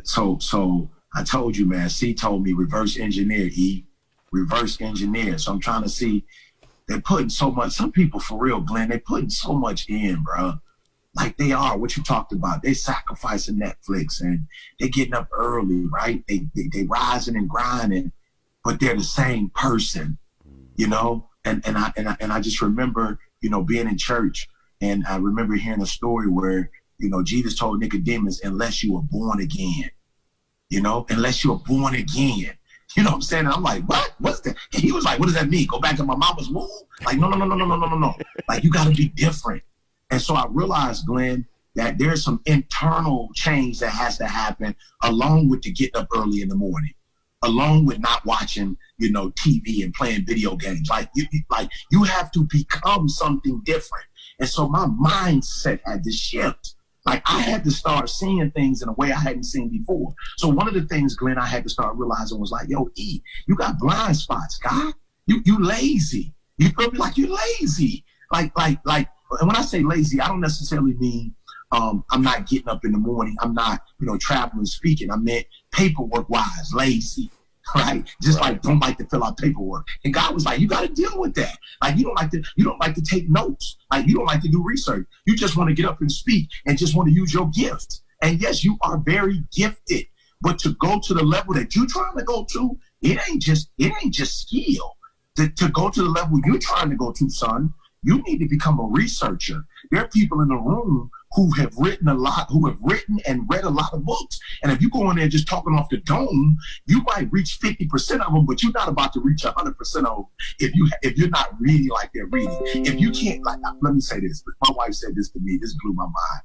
So I told you, man. C told me reverse engineer, reverse engineer. So I'm trying to see. They're putting so much. Some people, for real, Glenn, they're putting so much in, bro. Like they are, what you talked about. They sacrificing Netflix, and they getting up early, right? They rising and grinding, but they're the same person, you know? And I just remember, you know, being in church, and I remember hearing a story where, you know, Jesus told Nicodemus, unless you were born again, you know, unless you were born again. You know what I'm saying? And I'm like, what? What's that? And he was like, what does that mean? Go back to my mama's womb? Like, no. Like, you got to be different. And so I realized, Glenn, that there's some internal change that has to happen along with the getting up early in the morning, along with not watching, you know, TV and playing video games. Like you have to become something different. And so my mindset had to shift. Like I had to start seeing things in a way I hadn't seen before. So one of the things, Glenn, I had to start realizing was like, yo, E, you got blind spots, God. You lazy. You feel me? Like you lazy. Like, and when I say lazy, I don't necessarily mean I'm not getting up in the morning. I'm not, you know, traveling, speaking. I meant paperwork wise, lazy, right? Just like don't like to fill out paperwork. And God was like, you got to deal with that. Like you don't like to take notes. Like you don't like to do research. You just want to get up and speak and just want to use your gift. And yes, you are very gifted, but to go to the level that you're trying to go to, it ain't just skill. To go to the level you're trying to go to, son, you need to become a researcher. There are people in the room who have written and read a lot of books. And if you go in there just talking off the dome, you might reach 50% of them, but you're not about to reach 100% of them if you're not reading like they're reading. If you can't, like, let me say this. My wife said this to me. This blew my mind.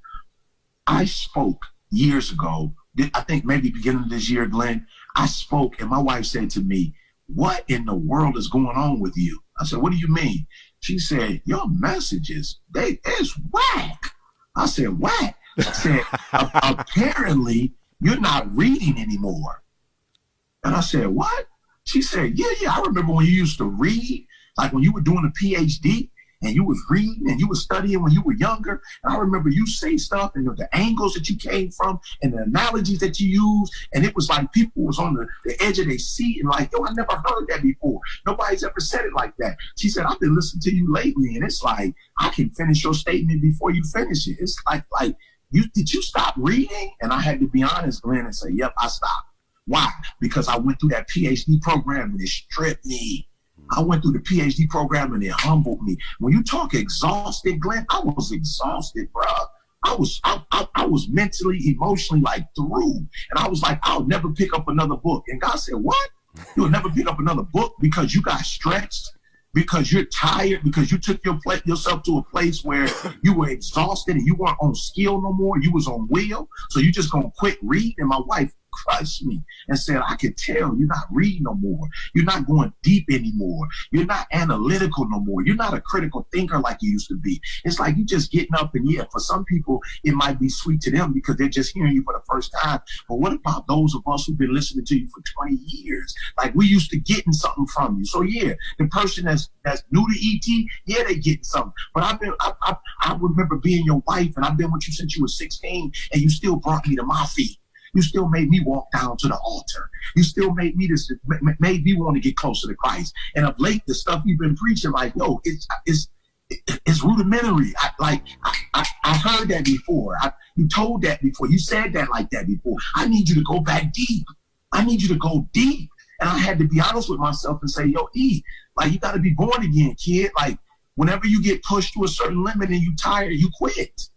I spoke years ago. I think maybe beginning of this year, Glenn, I spoke and my wife said to me, what in the world is going on with you? I said, what do you mean? She said, your messages, it's whack. I said, whack? I said, apparently you're not reading anymore. And I said, what? She said, yeah, I remember when you used to read, like when you were doing a PhD and you was reading and you was studying when you were younger. And I remember you say stuff and the angles that you came from and the analogies that you used. And it was like people was on the edge of their seat and like, yo, I never heard that before. Nobody's ever said it like that. She said, I've been listening to you lately. And it's like, I can finish your statement before you finish it. It's like, did you stop reading? And I had to be honest, Glenn, and say, yep, I stopped. Why? Because I went through that PhD program and it stripped me. I went through the PhD program and it humbled me. When you talk exhausted, Glenn, I was exhausted, bro. I was mentally, emotionally like through. And I was like, I'll never pick up another book. And God said, what? You'll never pick up another book because you got stretched, because you're tired, because you took yourself to a place where you were exhausted and you weren't on skill no more. You was on will. So you just gonna quit reading. And my wife crushed me and said, I could tell you're not reading no more. You're not going deep anymore. You're not analytical no more. You're not a critical thinker like you used to be. It's like you just getting up, and yeah, for some people, it might be sweet to them because they're just hearing you for the first time. But what about those of us who've been listening to you for 20 years? Like we used to getting something from you. So yeah, the person that's new to ET, yeah, they getting something. But I remember being your wife, and I've been with you since you were 16, and you still brought me to my feet. You still made me walk down to the altar. You still made me want to get closer to Christ. And of late, the stuff you've been preaching, like, yo, it's rudimentary. I heard that before. You told that before. You said that like that before. I need you to go back deep. I need you to go deep. And I had to be honest with myself and say, yo, E, like, you got to be born again, kid. Like, whenever you get pushed to a certain limit and you tired, you quit.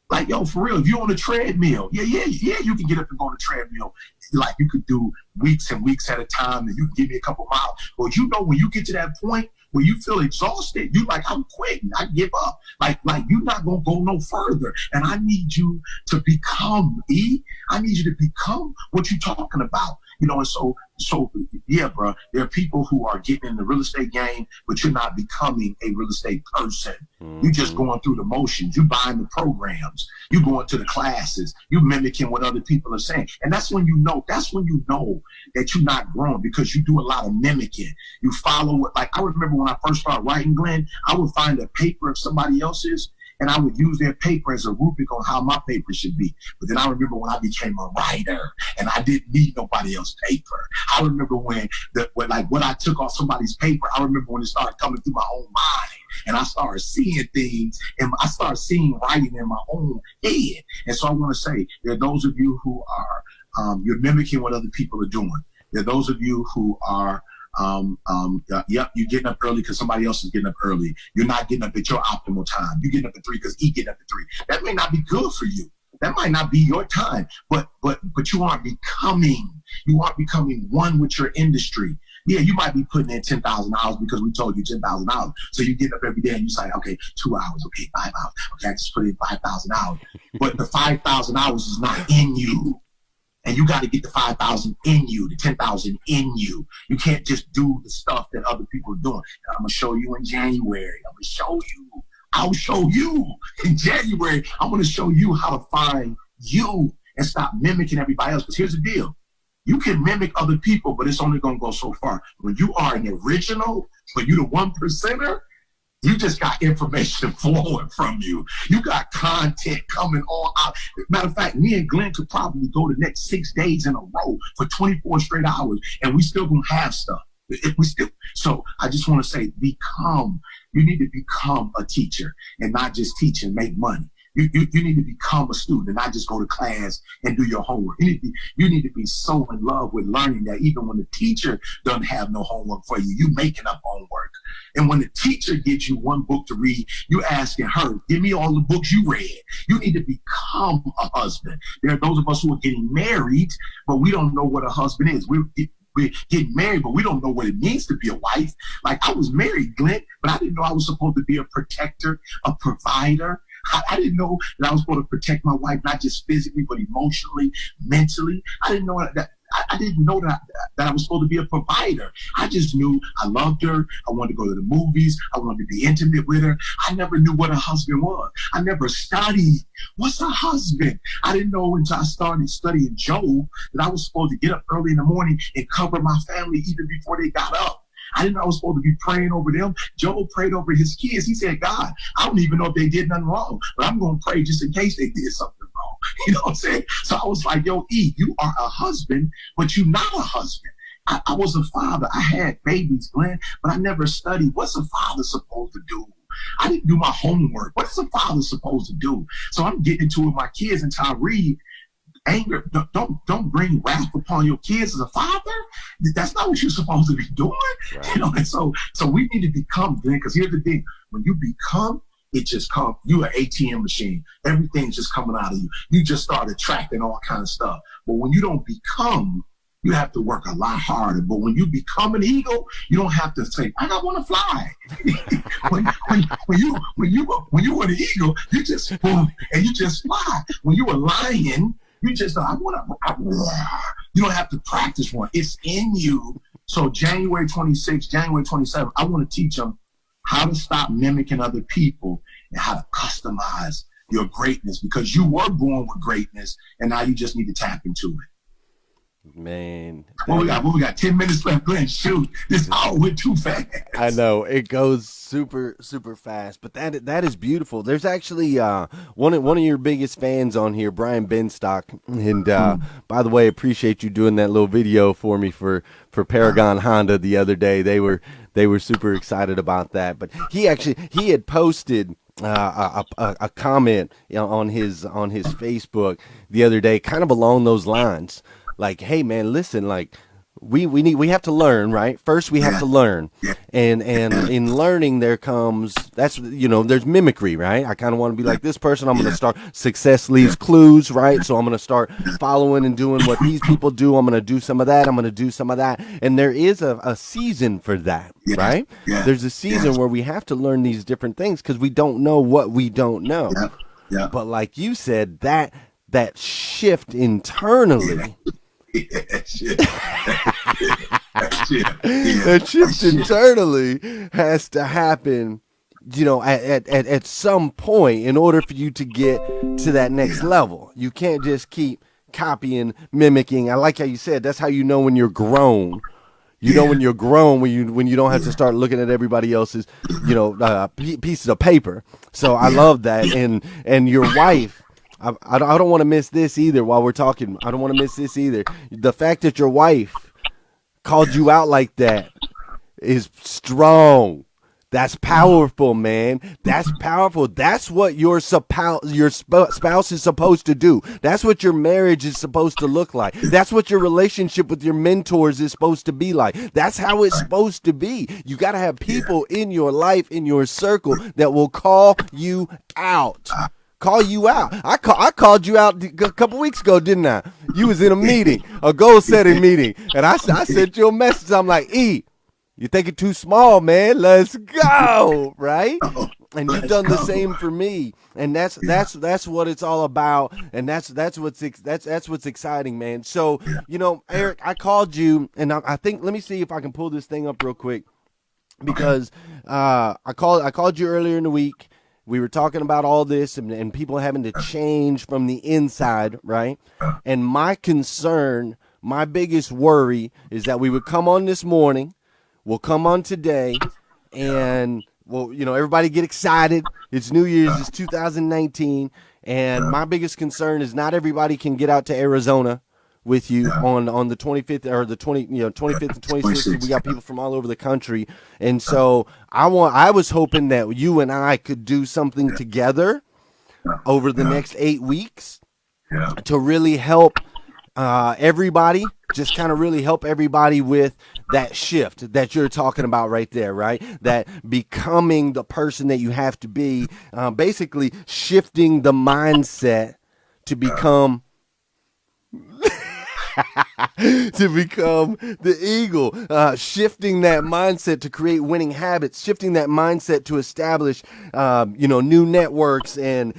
Like, yo, for real, if you're on a treadmill, yeah, you can get up and go on a treadmill. Like, you could do weeks and weeks at a time, and you can give me a couple miles. But you know, when you get to that point where you feel exhausted, you like, I'm quitting, I give up. Like you're not gonna go no further. And I need you to become, I need you to become what you're talking about. You know, and so yeah, bro, there are people who are getting in the real estate game, but you're not becoming a real estate person. You're just going through the motions. You buying the programs. You going to the classes. You mimicking what other people are saying. And that's when you know that you're not growing, because you do a lot of mimicking. You follow it. Like, I remember when I first started writing, Glenn, I would find a paper of somebody else's, and I would use their paper as a rubric on how my paper should be. But then I remember when I became a writer and I didn't need nobody else's paper. I remember when I took off somebody's paper, I remember when it started coming through my own mind and I started seeing things and I started seeing writing in my own head. And so I want to say, there are those of you who are, you're mimicking what other people are doing. There are those of you who are, you're getting up early because somebody else is getting up early. You're not getting up at your optimal time. You're getting up at 3 because he getting up at 3. That may not be good for you. That might not be your time, but you aren't becoming one with your industry. Yeah, you might be putting in 10,000 hours because we told you 10,000 hours. So you get up every day and you say, okay, 2 hours, okay, 5 hours. Okay, I just put in 5,000 hours. But the 5,000 hours is not in you. And you got to get the 5,000 in you, the 10,000 in you. You can't just do the stuff that other people are doing. And I'm going to show you in January. I'll show you in January. I'm going to show you how to find you and stop mimicking everybody else. Because here's the deal. You can mimic other people, but it's only going to go so far. When you are an original, when you're the 1%er, you just got information flowing from you. You got content coming all out. Matter of fact, me and Glenn could probably go the next 6 days in a row for 24 straight hours, and we still gonna have stuff. So I just want to say, you need to become a teacher and not just teach and make money. You need to become a student and not just go to class and do your homework. You need to be so in love with learning that even when the teacher doesn't have no homework for you, you making up homework. And when the teacher gives you one book to read, you asking her, give me all the books you read. You need to become a husband. There are those of us who are getting married, but we don't know what a husband is. We're getting married, but we don't know what it means to be a wife. Like, I was married, Glenn, but I didn't know I was supposed to be a protector, a provider. I didn't know that I was going to protect my wife, not just physically, but emotionally, mentally. I didn't know that. I didn't know that I was supposed to be a provider. I just knew I loved her. I wanted to go to the movies. I wanted to be intimate with her. I never knew what a husband was. I never studied. What's a husband? I didn't know until I started studying Job that I was supposed to get up early in the morning and cover my family even before they got up. I didn't know I was supposed to be praying over them. Job prayed over his kids. He said, God, I don't even know if they did nothing wrong, but I'm going to pray just in case they did something wrong. You know what I'm saying? So I was like, yo, E, you are a husband, but you're not a husband. I was a father. I had babies, Glenn, but I never studied. What's a father supposed to do? I didn't do my homework. What's a father supposed to do? So I'm getting into it with my kids until I read. Anger, don't bring wrath upon your kids as a father. That's not what you're supposed to be doing. Right. You know, and so we need to become, Glenn, because here's the thing. When you become, it just comes. You're an ATM machine. Everything's just coming out of you. You just start attracting all kinds of stuff. But when you don't become, you have to work a lot harder. But when you become an eagle, you don't have to say, I don't want to fly. when you were an eagle, you just boom, and you just fly. When you were a lion, you just you don't have to practice one. It's in you. So January 26th, January 27th, I want to teach them how to stop mimicking other people and how to customize your greatness, because you were born with greatness and now you just need to tap into it. Man, what we got 10 minutes left. Glenn, shoot, this hour went too fast. I know it goes super fast, but that is beautiful. There's actually one of your biggest fans on here, Brian Benstock, and by the way, appreciate you doing that little video for me for Paragon Honda the other day. They were super excited about that. But he had posted a comment, you know, on his Facebook the other day, kind of along those lines. Like, hey man, listen, like we have to learn, right? First we have Yeah. to learn. Yeah. And in learning there comes, that's, there's mimicry, right? I kind of want to be like this person. I'm going to start, success leaves clues, right? So I'm going to start following and doing what these people do. I'm going to do some of that. I'm going to do some of that. And there is a season for that, Yeah. right? Yeah. There's a season where we have to learn these different things because we don't know what we don't know. Yeah. Yeah. But like you said, that shift internally, That shit. That shit. Yeah. that shift That shit. internally has to happen, at some point in order for you to get to that next level. You can't just keep copying, mimicking. I like how you said that's how you know when you're grown. You know when you're grown, when you don't have to start looking at everybody else's, pieces of paper. So I love that. And your wife, I don't want to miss this either while we're talking. I don't want to miss this either. The fact that your wife called you out like that is strong. That's powerful, man. That's powerful. That's what your spouse is supposed to do. That's what your marriage is supposed to look like. That's what your relationship with your mentors is supposed to be like. That's how it's supposed to be. You got to have people in your life, in your circle, that will call you out. Call you out. I called you out a couple weeks ago, didn't I? You was in a meeting, a goal setting meeting, and I sent you a message. I'm like, E, you think it's too small, man. Let's go, right? And you've done the same for me, and that's what it's all about, and that's what's exciting, man. So Eric, I called you, and I think, let me see if I can pull this thing up real quick, because I called you earlier in the week. We were talking about all this and people having to change from the inside, right? And my concern, my biggest worry is that we would come on this morning, we'll come on today, and everybody get excited. It's New Year's, it's 2019, and my biggest concern is not everybody can get out to Arizona with you on the 25th or the 25th and 26th. We got people from all over the country, and so I was hoping that you and I could do something together over the next 8 weeks to really help everybody, just kind of really help everybody with that shift that you're talking about right there, right? That becoming the person that you have to be, basically shifting the mindset to become the eagle, shifting that mindset to create winning habits, shifting that mindset to establish, new networks and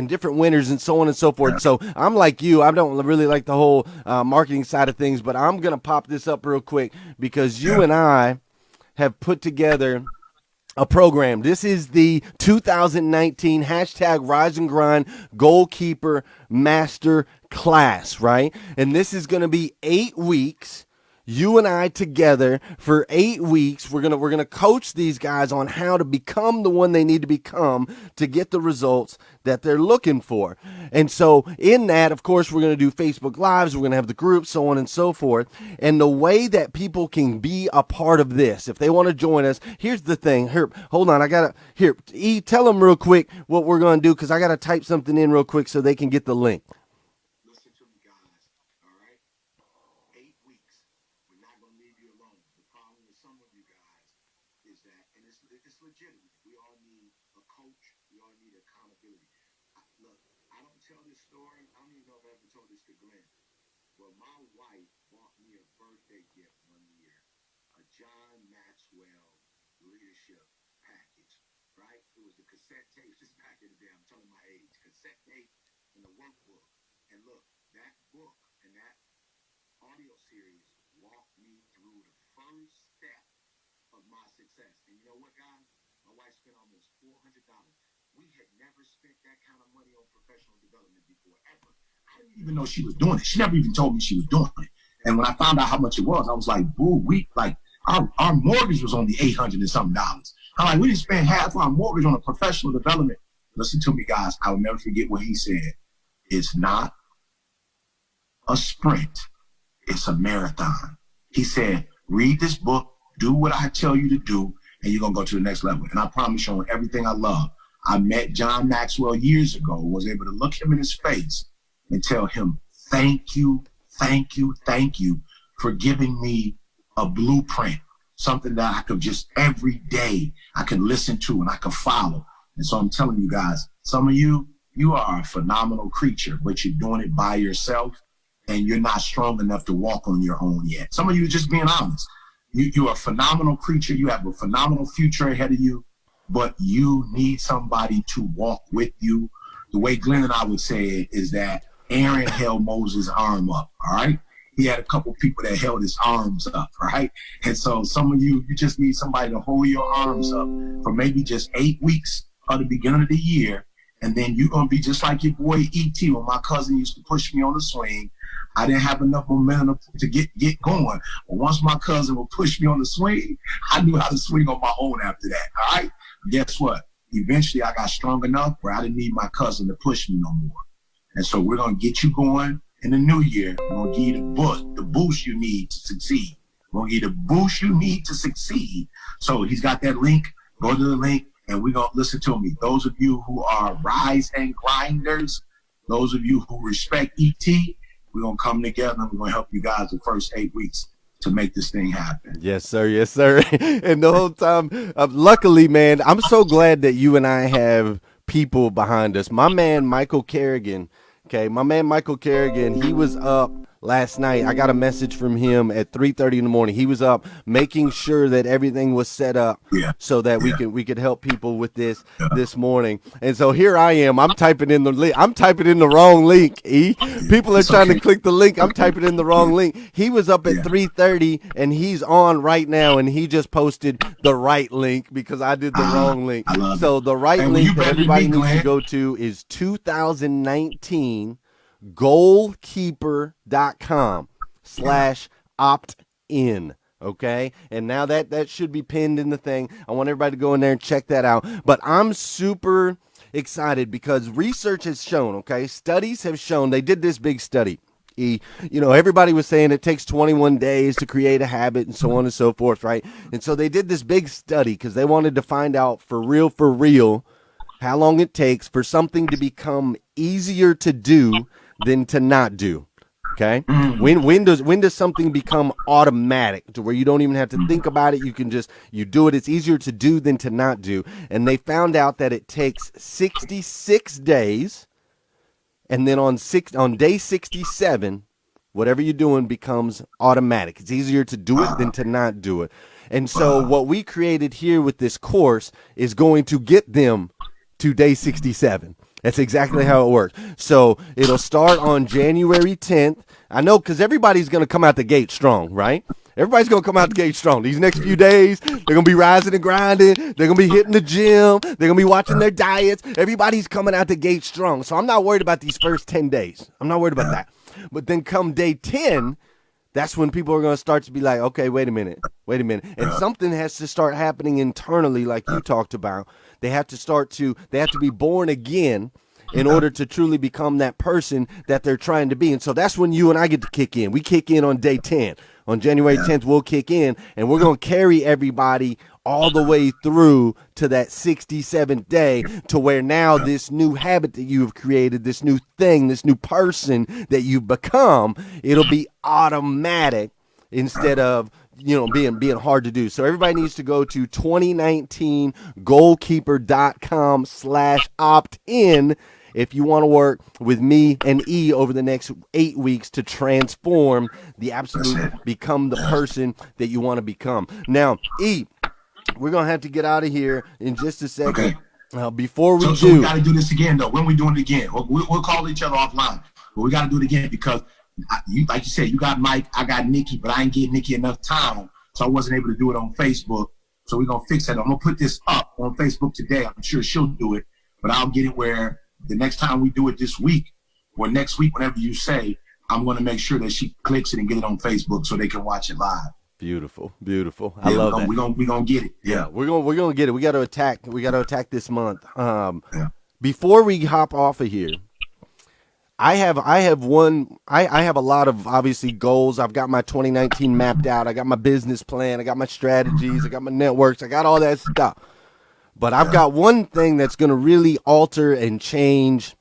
different winners and so on and so forth. So I'm like you, I don't really like the whole marketing side of things, but I'm going to pop this up real quick because you and I have put together a program. This is the 2019 #Rise and Grind Goalkeeper Master Class, right? And this is going to be 8 weeks. You and I together for 8 weeks. We're gonna coach these guys on how to become the one they need to become to get the results that they're looking for. And so in that, of course, we're gonna do Facebook Lives. We're gonna have the group, so on and so forth. And the way that people can be a part of this, if they want to join us, here's the thing. Here, hold on. E, tell them real quick what we're gonna do because I gotta type something in real quick so they can get the link. Listen to me, guys. All right? 8 weeks. We're not going to leave you alone. The problem with some of you guys is that, and it's legitimate. We all need a coach. We all need accountability. Look, I don't tell this story. I don't even know if I ever told this to Glenn. But my wife bought me a birthday gift one year, a John Maxwell leadership package, right? It was the cassette tapes. This back in the day, I'm telling my age. Cassette tape and a workbook. And look, that book and that audio series walked me through the first step of my success. And you know what, guys? My wife spent almost $400. We had never spent that kind of money on professional development before, ever. I didn't even know she was doing it. She never even told me she was doing it. And when I found out how much it was, I was like, boo, our mortgage was only $800 and something dollars. I'm like, we didn't spend half our mortgage on a professional development. Listen to me, guys. I will never forget what he said. It's not a sprint. It's a marathon. He said, read this book, do what I tell you to do, and you're going to go to the next level. And I promise you on everything I love. I met John Maxwell years ago, was able to look him in his face and tell him, thank you for giving me a blueprint, something that I could just every day I can listen to and I can follow. And so I'm telling you guys, some of you are a phenomenal creature, but you're doing it by yourself and you're not strong enough to walk on your own yet. Some of you just being honest. You're a phenomenal creature. You have a phenomenal future ahead of you, but you need somebody to walk with you. The way Glenn and I would say it is that Aaron held Moses' arm up, all right? He had a couple people that held his arms up, right? And so some of you just need somebody to hold your arms up for maybe just 8 weeks of the beginning of the year. And then you're going to be just like your boy E.T. when my cousin used to push me on the swing. I didn't have enough momentum to get going. But once my cousin would push me on the swing, I knew how to swing on my own after that, all right? Guess what? Eventually, I got strong enough where I didn't need my cousin to push me no more. And so we're going to get you going in the new year. We're going to give you the boost you need to succeed. We're going to give you the boost you need to succeed. So he's got that link. Go to the link, and we're going to listen to me. Those of you who are rise and grinders, those of you who respect ET, we're going to come together, and we're going to help you guys the first 8 weeks to make this thing happen. Yes, sir. Yes, sir. And the whole time, luckily, man, I'm so glad that you and I have people behind us. My man, Michael Kerrigan, he was up last night. I got a message from him at 3:30 in the morning. He was up making sure that everything was set up so that we could help people with this morning. And so here I am. I'm typing in the link. I'm typing in the wrong link. People are trying to click the link. I'm typing in the wrong link. He was up at 3:30 and he's on right now, and he just posted the right link because I did the wrong link. So the right link that everybody needs to go to is 2019 goalkeeper.com/opt-in. Okay. And now that should be pinned in the thing. I want everybody to go in there and check that out. But I'm super excited because research has shown, okay, studies have shown, they did this big study. Everybody was saying it takes 21 days to create a habit and so on and so forth, right? And so they did this big study because they wanted to find out for real, how long it takes for something to become easier to do than to not do. Okay. When does something become automatic to where you don't even have to think about it? You do it. It's easier to do than to not do. And they found out that it takes 66 days. And then on day 67, whatever you're doing becomes automatic. It's easier to do it than to not do it. And so what we created here with this course is going to get them to day 67. That's exactly how it works. So it'll start on January 10th. I know because everybody's going to come out the gate strong, right? Everybody's going to come out the gate strong. These next few days, they're going to be rising and grinding. They're going to be hitting the gym. They're going to be watching their diets. Everybody's coming out the gate strong. So I'm not worried about these first 10 days. I'm not worried about that. But then come day 10, that's when people are going to start to be like, okay, wait a minute. And something has to start happening internally like you talked about. They have to be born again in order to truly become that person that they're trying to be. And so that's when you and I get to kick in. We kick in on day 10. On January 10th, we'll kick in, and we're going to carry everybody all the way through to that 67th day to where now this new habit that you've created, this new thing, this new person that you've become, it'll be automatic instead of being hard to do. So everybody needs to go to 2019goalkeeper.com/opt-in if you want to work with me and E over the next 8 weeks to transform the absolute, become the person that you want to become. Now, E, we're going to have to get out of here in just a second. Okay. Before we we got to do this again, though. When we doing it again, we'll call each other offline. But we got to do it again because, like you said, you got Mike, I got Nikki, but I ain't getting Nikki enough time, so I wasn't able to do it on Facebook. So we're going to fix that. I'm going to put this up on Facebook today. I'm sure she'll do it, but I'll get it where the next time we do it this week or next week, whenever you say, I'm going to make sure that she clicks it and get it on Facebook so they can watch it live. Beautiful. I love that. We're gonna get it. Yeah. We're gonna get it. We got to attack this month. Before we hop off of here, I have a lot of obviously goals. I've got my 2019 mapped out. I got my business plan. I got my strategies. I got my networks. I got all that stuff. But I've got one thing that's going to really alter and change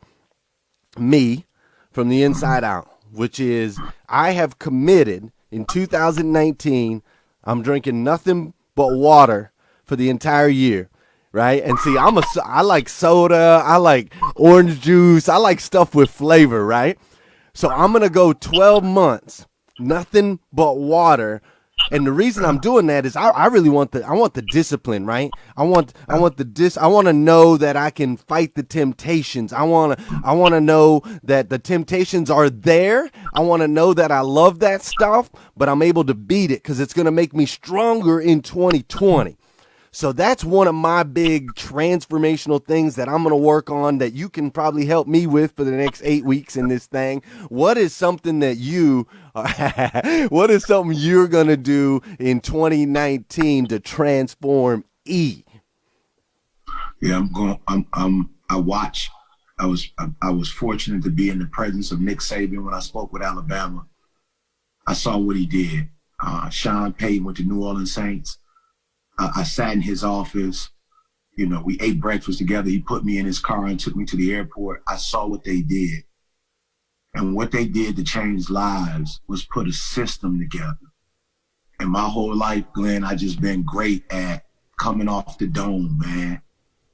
me from the inside out, which is I have committed in 2019, I'm drinking nothing but water for the entire year. Right. And see, I like soda. I like orange juice. I like stuff with flavor. Right. So I'm going to go 12 months, nothing but water. And the reason I'm doing that is I really want the discipline, right? I want to know that I can fight the temptations. I want to know that the temptations are there. I want to know that I love that stuff, but I'm able to beat it because it's going to make me stronger in 2020. So that's one of my big transformational things that I'm going to work on that you can probably help me with for the next 8 weeks in this thing. What is something that what is something you're going to do in 2019 to transform E? Yeah, I watch. I was fortunate to be in the presence of Nick Saban when I spoke with Alabama. I saw what he did. Sean Payton went to New Orleans Saints. I sat in his office. You know, we ate breakfast together. He put me in his car and took me to the airport. I saw what they did. And what they did to change lives was put a system together. And my whole life, Glenn, I just been great at coming off the dome, man.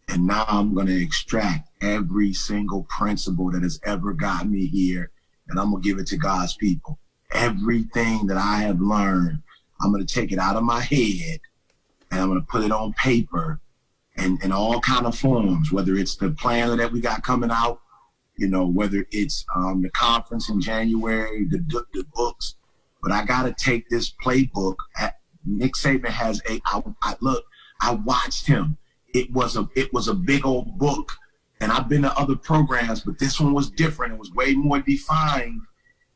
And now I'm going to extract every single principle that has ever got me here. And I'm going to give it to God's people. Everything that I have learned, I'm going to take it out of my head and I'm going to put it on paper and in all kind of forms, whether it's the planner that we got coming out, you know, whether it's the conference in January, the books. But I got to take this playbook. Nick Saban has I watched him. It was a big old book. And I've been to other programs, but this one was different. It was way more defined.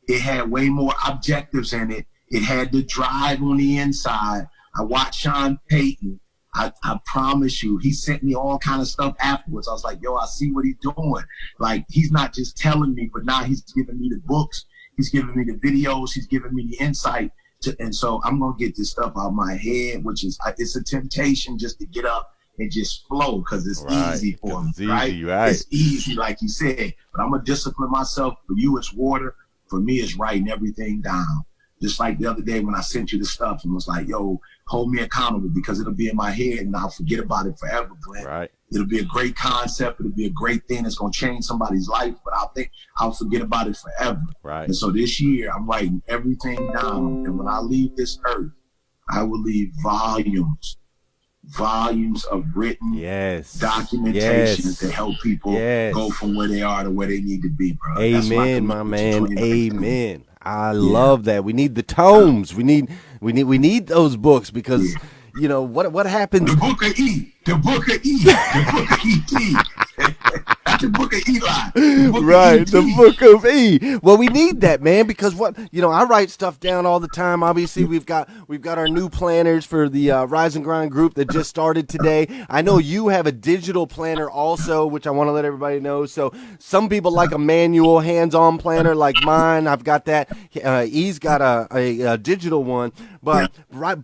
It had way more objectives in it. It had the drive on the inside. I watched Sean Payton. I promise you, he sent me all kind of stuff afterwards. I was like, yo, I see what he's doing. Like, he's not just telling me, but now he's giving me the books. He's giving me the videos. He's giving me the insight. And so I'm going to get this stuff out of my head, which is, it's a temptation just to get up and just flow because it's easy for me, right? It's easy, like you said. But I'm going to discipline myself. For you, it's water. For me, it's writing everything down. Just like the other day when I sent you the stuff and was like, yo, hold me accountable because it'll be in my head and I'll forget about it forever, Glenn. Right. It'll be a great concept. It'll be a great thing that's going to change somebody's life, but I'll forget about it forever. Right. And so this year I'm writing everything down. And when I leave this earth, I will leave volumes of written documentation to help people go from where they are to where they need to be, bro. Amen, my man. Amen. I love that. We need the tomes. We need those books because you know what happens. The book of E. The book of E. The book of E.T. That's the book of Eli. Right, the book of E. Well, we need that, man, because I write stuff down all the time. Obviously, we've got our new planners for the Rise and Grind group that just started today. I know you have a digital planner also, which I want to let everybody know. So some people like a manual, hands-on planner like mine. I've got that. E's got a digital one, but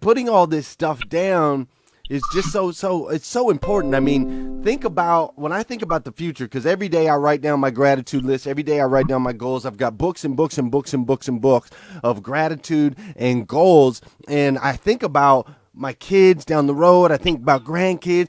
putting all this stuff down is just it's so important. I mean, when I think about the future, because every day I write down my gratitude list, every day I write down my goals. I've got books and books and books and books and books of gratitude and goals, and I think about my kids down the road. I think about grandkids.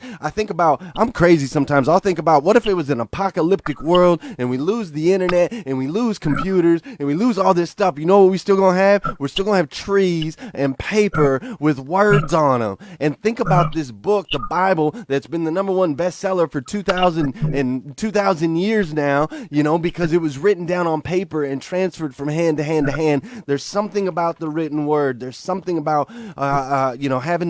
I'm crazy sometimes. I'll think about what if it was an apocalyptic world and we lose the internet and we lose computers and we lose all this stuff. You know what we still gonna have? We're still gonna have trees and paper with words on them. And think about this book, the Bible, that's been the #1 bestseller for 2,000 years now, because it was written down on paper and transferred from hand to hand to hand. There's something about the written word. There's something about, having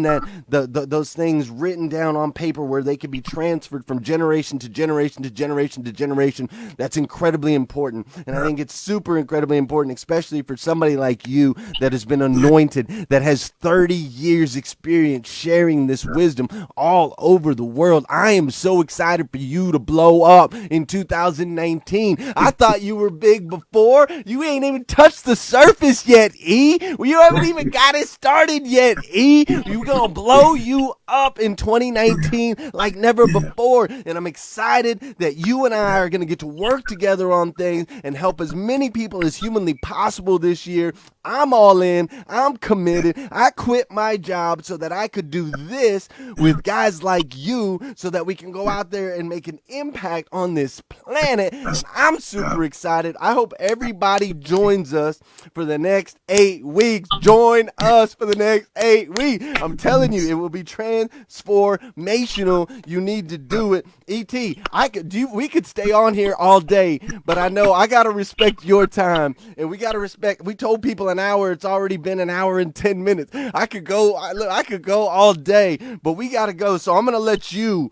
those things written down on paper where they can be transferred from generation to generation to generation to generation. That's incredibly important. And I think it's super incredibly important, especially for somebody like you that has been anointed, that has 30 years experience sharing this wisdom all over the world. I am so excited for you to blow up in 2019. I thought you were big before. You ain't even touched the surface yet, E. You haven't even got it started yet, E. We're gonna blow you up in 2019 like never before. And I'm excited that you and I are going to get to work together on things and help as many people as humanly possible this year. I'm all in. I'm committed. I quit my job so that I could do this with guys like you so that we can go out there and make an impact on this planet. And I'm super excited. I hope everybody joins us for the next 8 weeks. Join us for the next 8 weeks. I'm telling you, it will be transformational. You need to do it. E.T., we could stay on here all day, but I know I got to respect your time, and we got to respect, we told people an hour, it's already been an hour and 10 minutes. I could go all day, but we got to go. So I'm going to let you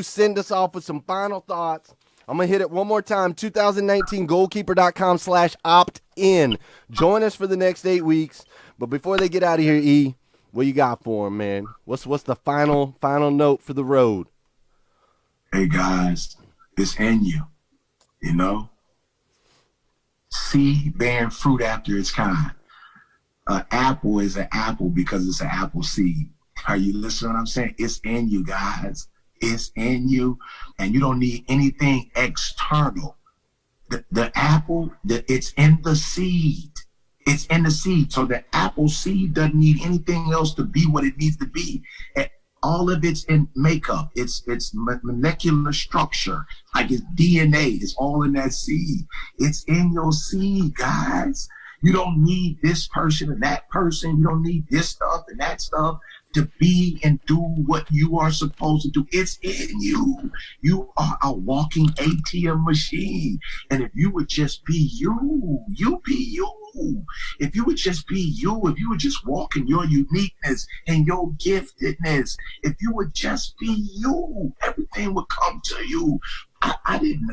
send us off with some final thoughts. I'm going to hit it one more time, 2019goalkeeper.com/opt-in. Join us for the next 8 weeks. But before they get out of here, E, what you got for them, man? What's the final note for the road? Hey, guys, it's in you, you know? Seed bearing fruit after its kind. An apple is an apple because it's an apple seed. Are you listening to what I'm saying? It's in you, guys. It's in you, and you don't need anything external. The apple, it's in the seed. It's in the seed. So the apple seed doesn't need anything else to be what it needs to be. All of it's in makeup. It's molecular structure, like it's DNA. It's all in that seed. It's in your seed, guys. You don't need this person and that person. You don't need this stuff and that stuff to be and do what you are supposed to do. It's in you. You are a walking ATM machine. And if you would just be you, you be you. If you would just be you, if you would just walk in your uniqueness and your giftedness, if you would just be you, everything would come to you. I didn't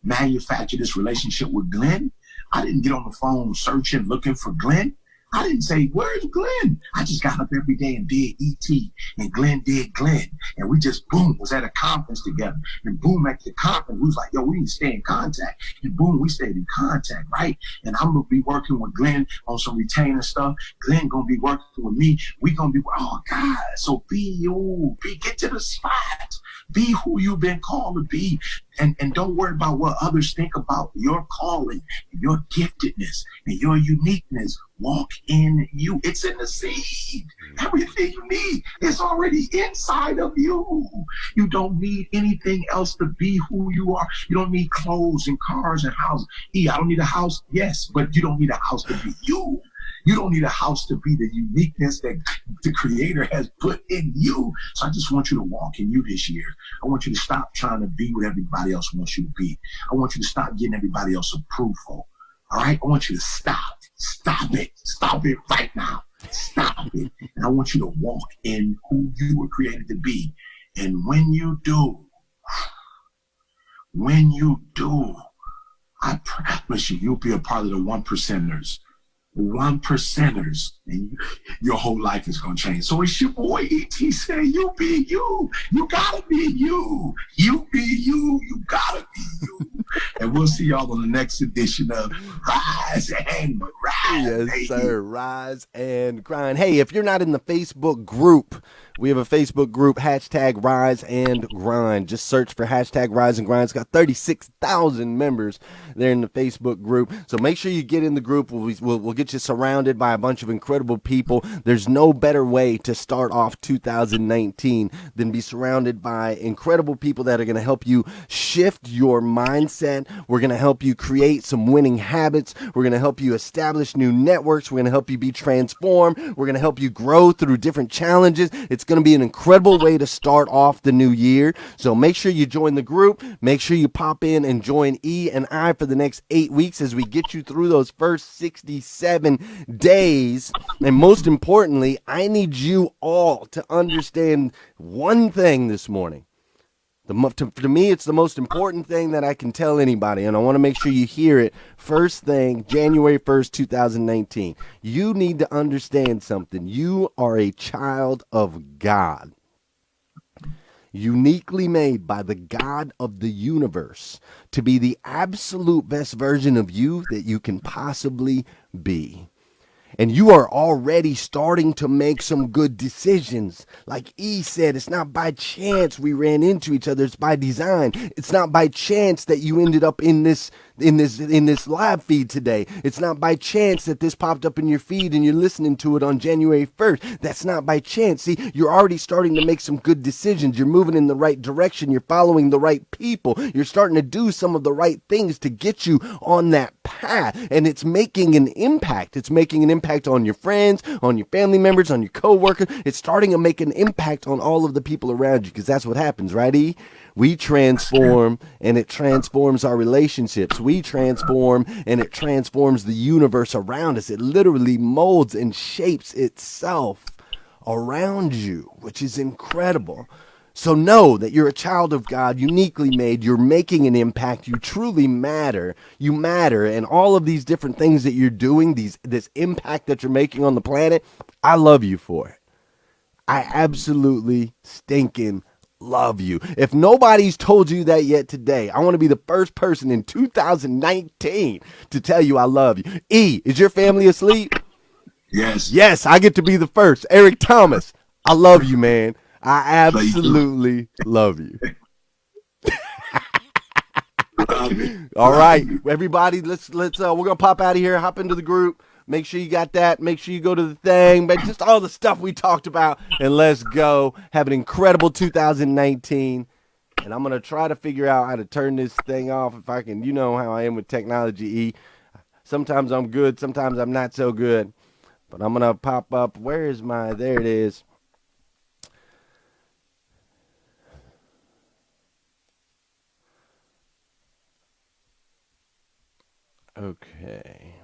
manufacture this relationship with Glenn. I didn't get on the phone searching, looking for Glenn. I didn't say, where's Glenn? I just got up every day and did E.T. and Glenn did Glenn. And we just, boom, was at a conference together. And boom, at the conference, we was like, yo, we need to stay in contact. And boom, we stayed in contact, right? And I'm going to be working with Glenn on some retainer stuff. Glenn going to be working with me. We going to be, oh, God. So be you. Get to the spot. Be who you've been called to be. And don't worry about what others think about your calling, your giftedness, and your uniqueness. Walk in you. It's in the seed. Everything you need is already inside of you. You don't need anything else to be who you are. You don't need clothes and cars and houses. I don't need a house. Yes, but you don't need a house to be you. You don't need a house to be the uniqueness that the Creator has put in you. So I just want you to walk in you this year. I want you to stop trying to be what everybody else wants you to be. I want you to stop getting everybody else approval. All right? I want you to stop. Stop it. Stop it right now. Stop it. And I want you to walk in who you were created to be. And when you do, I promise you, you'll be a part of the 1%ers. 1%ers, and your whole life is going to change. So it's your boy E.T. saying, you be you. You got to be you. You be you. You got to be you. And we'll see y'all on the next edition of Rise and Grind. Yes, baby. sir. Rise and Grind. Hey, if you're not in the Facebook group, we have a Facebook group, hashtag Rise and Grind. Just search for hashtag Rise and Grind. It's got 36,000 members there in the Facebook group. So make sure you get in the group. We'll get you surrounded by a bunch of incredible people. There's no better way to start off 2019 than be surrounded by incredible people that are going to help you shift your mindset. We're going to help you create some winning habits. We're going to help you establish new networks. We're going to help you be transformed. We're going to help you grow through different challenges. It's going to be an incredible way to start off the new year. So make sure you join the group. Make sure you pop in and join E and I for the next 8 weeks as we get you through those first 67 days. And most importantly, I need you all to understand one thing this morning. To me, it's the most important thing that I can tell anybody, and I want to make sure you hear it. First thing, January 1st, 2019. You need to understand something. You are a child of God, uniquely made by the God of the universe to be the absolute best version of you that you can possibly be. And you are already starting to make some good decisions. Like E said, it's not by chance we ran into each other, it's by design. It's not by chance that you ended up in this live feed today. It's not by chance that this popped up in your feed and you're listening to it on January 1st. That's not by chance. See, you're already starting to make some good decisions. You're moving in the right direction. You're following the right people. You're starting to do some of the right things to get you on that path. And it's making an impact. It's making an impact on your friends, on your family members, on your coworkers. It's starting to make an impact on all of the people around you, because that's what happens, right, E? We transform and it transforms our relationships. We transform and it transforms the universe around us. It literally molds and shapes itself around you, which is incredible. So know that you're a child of God, uniquely made. You're making an impact. You truly matter. You matter. And all of these different things that you're doing, this impact that you're making on the planet, I love you for it. I absolutely stinking love you. If nobody's told you that yet today, I want to be the first person in 2019 to tell you I love you. E, is your family asleep? Yes. Yes, I get to be the first. Eric Thomas, I love you, man. I Love you too. absolutely love you. Love you. All Love right, you. everybody, let's we're gonna pop out of here, hop into the group. Make sure you got that. Make sure you go to the thing, but just all the stuff we talked about, and let's go. Have an incredible 2019. And I'm gonna try to figure out how to turn this thing off if I can. You know how I am with technology, E. Sometimes I'm good, sometimes I'm not so good. But I'm gonna pop up. Where is my? There it is. Okay.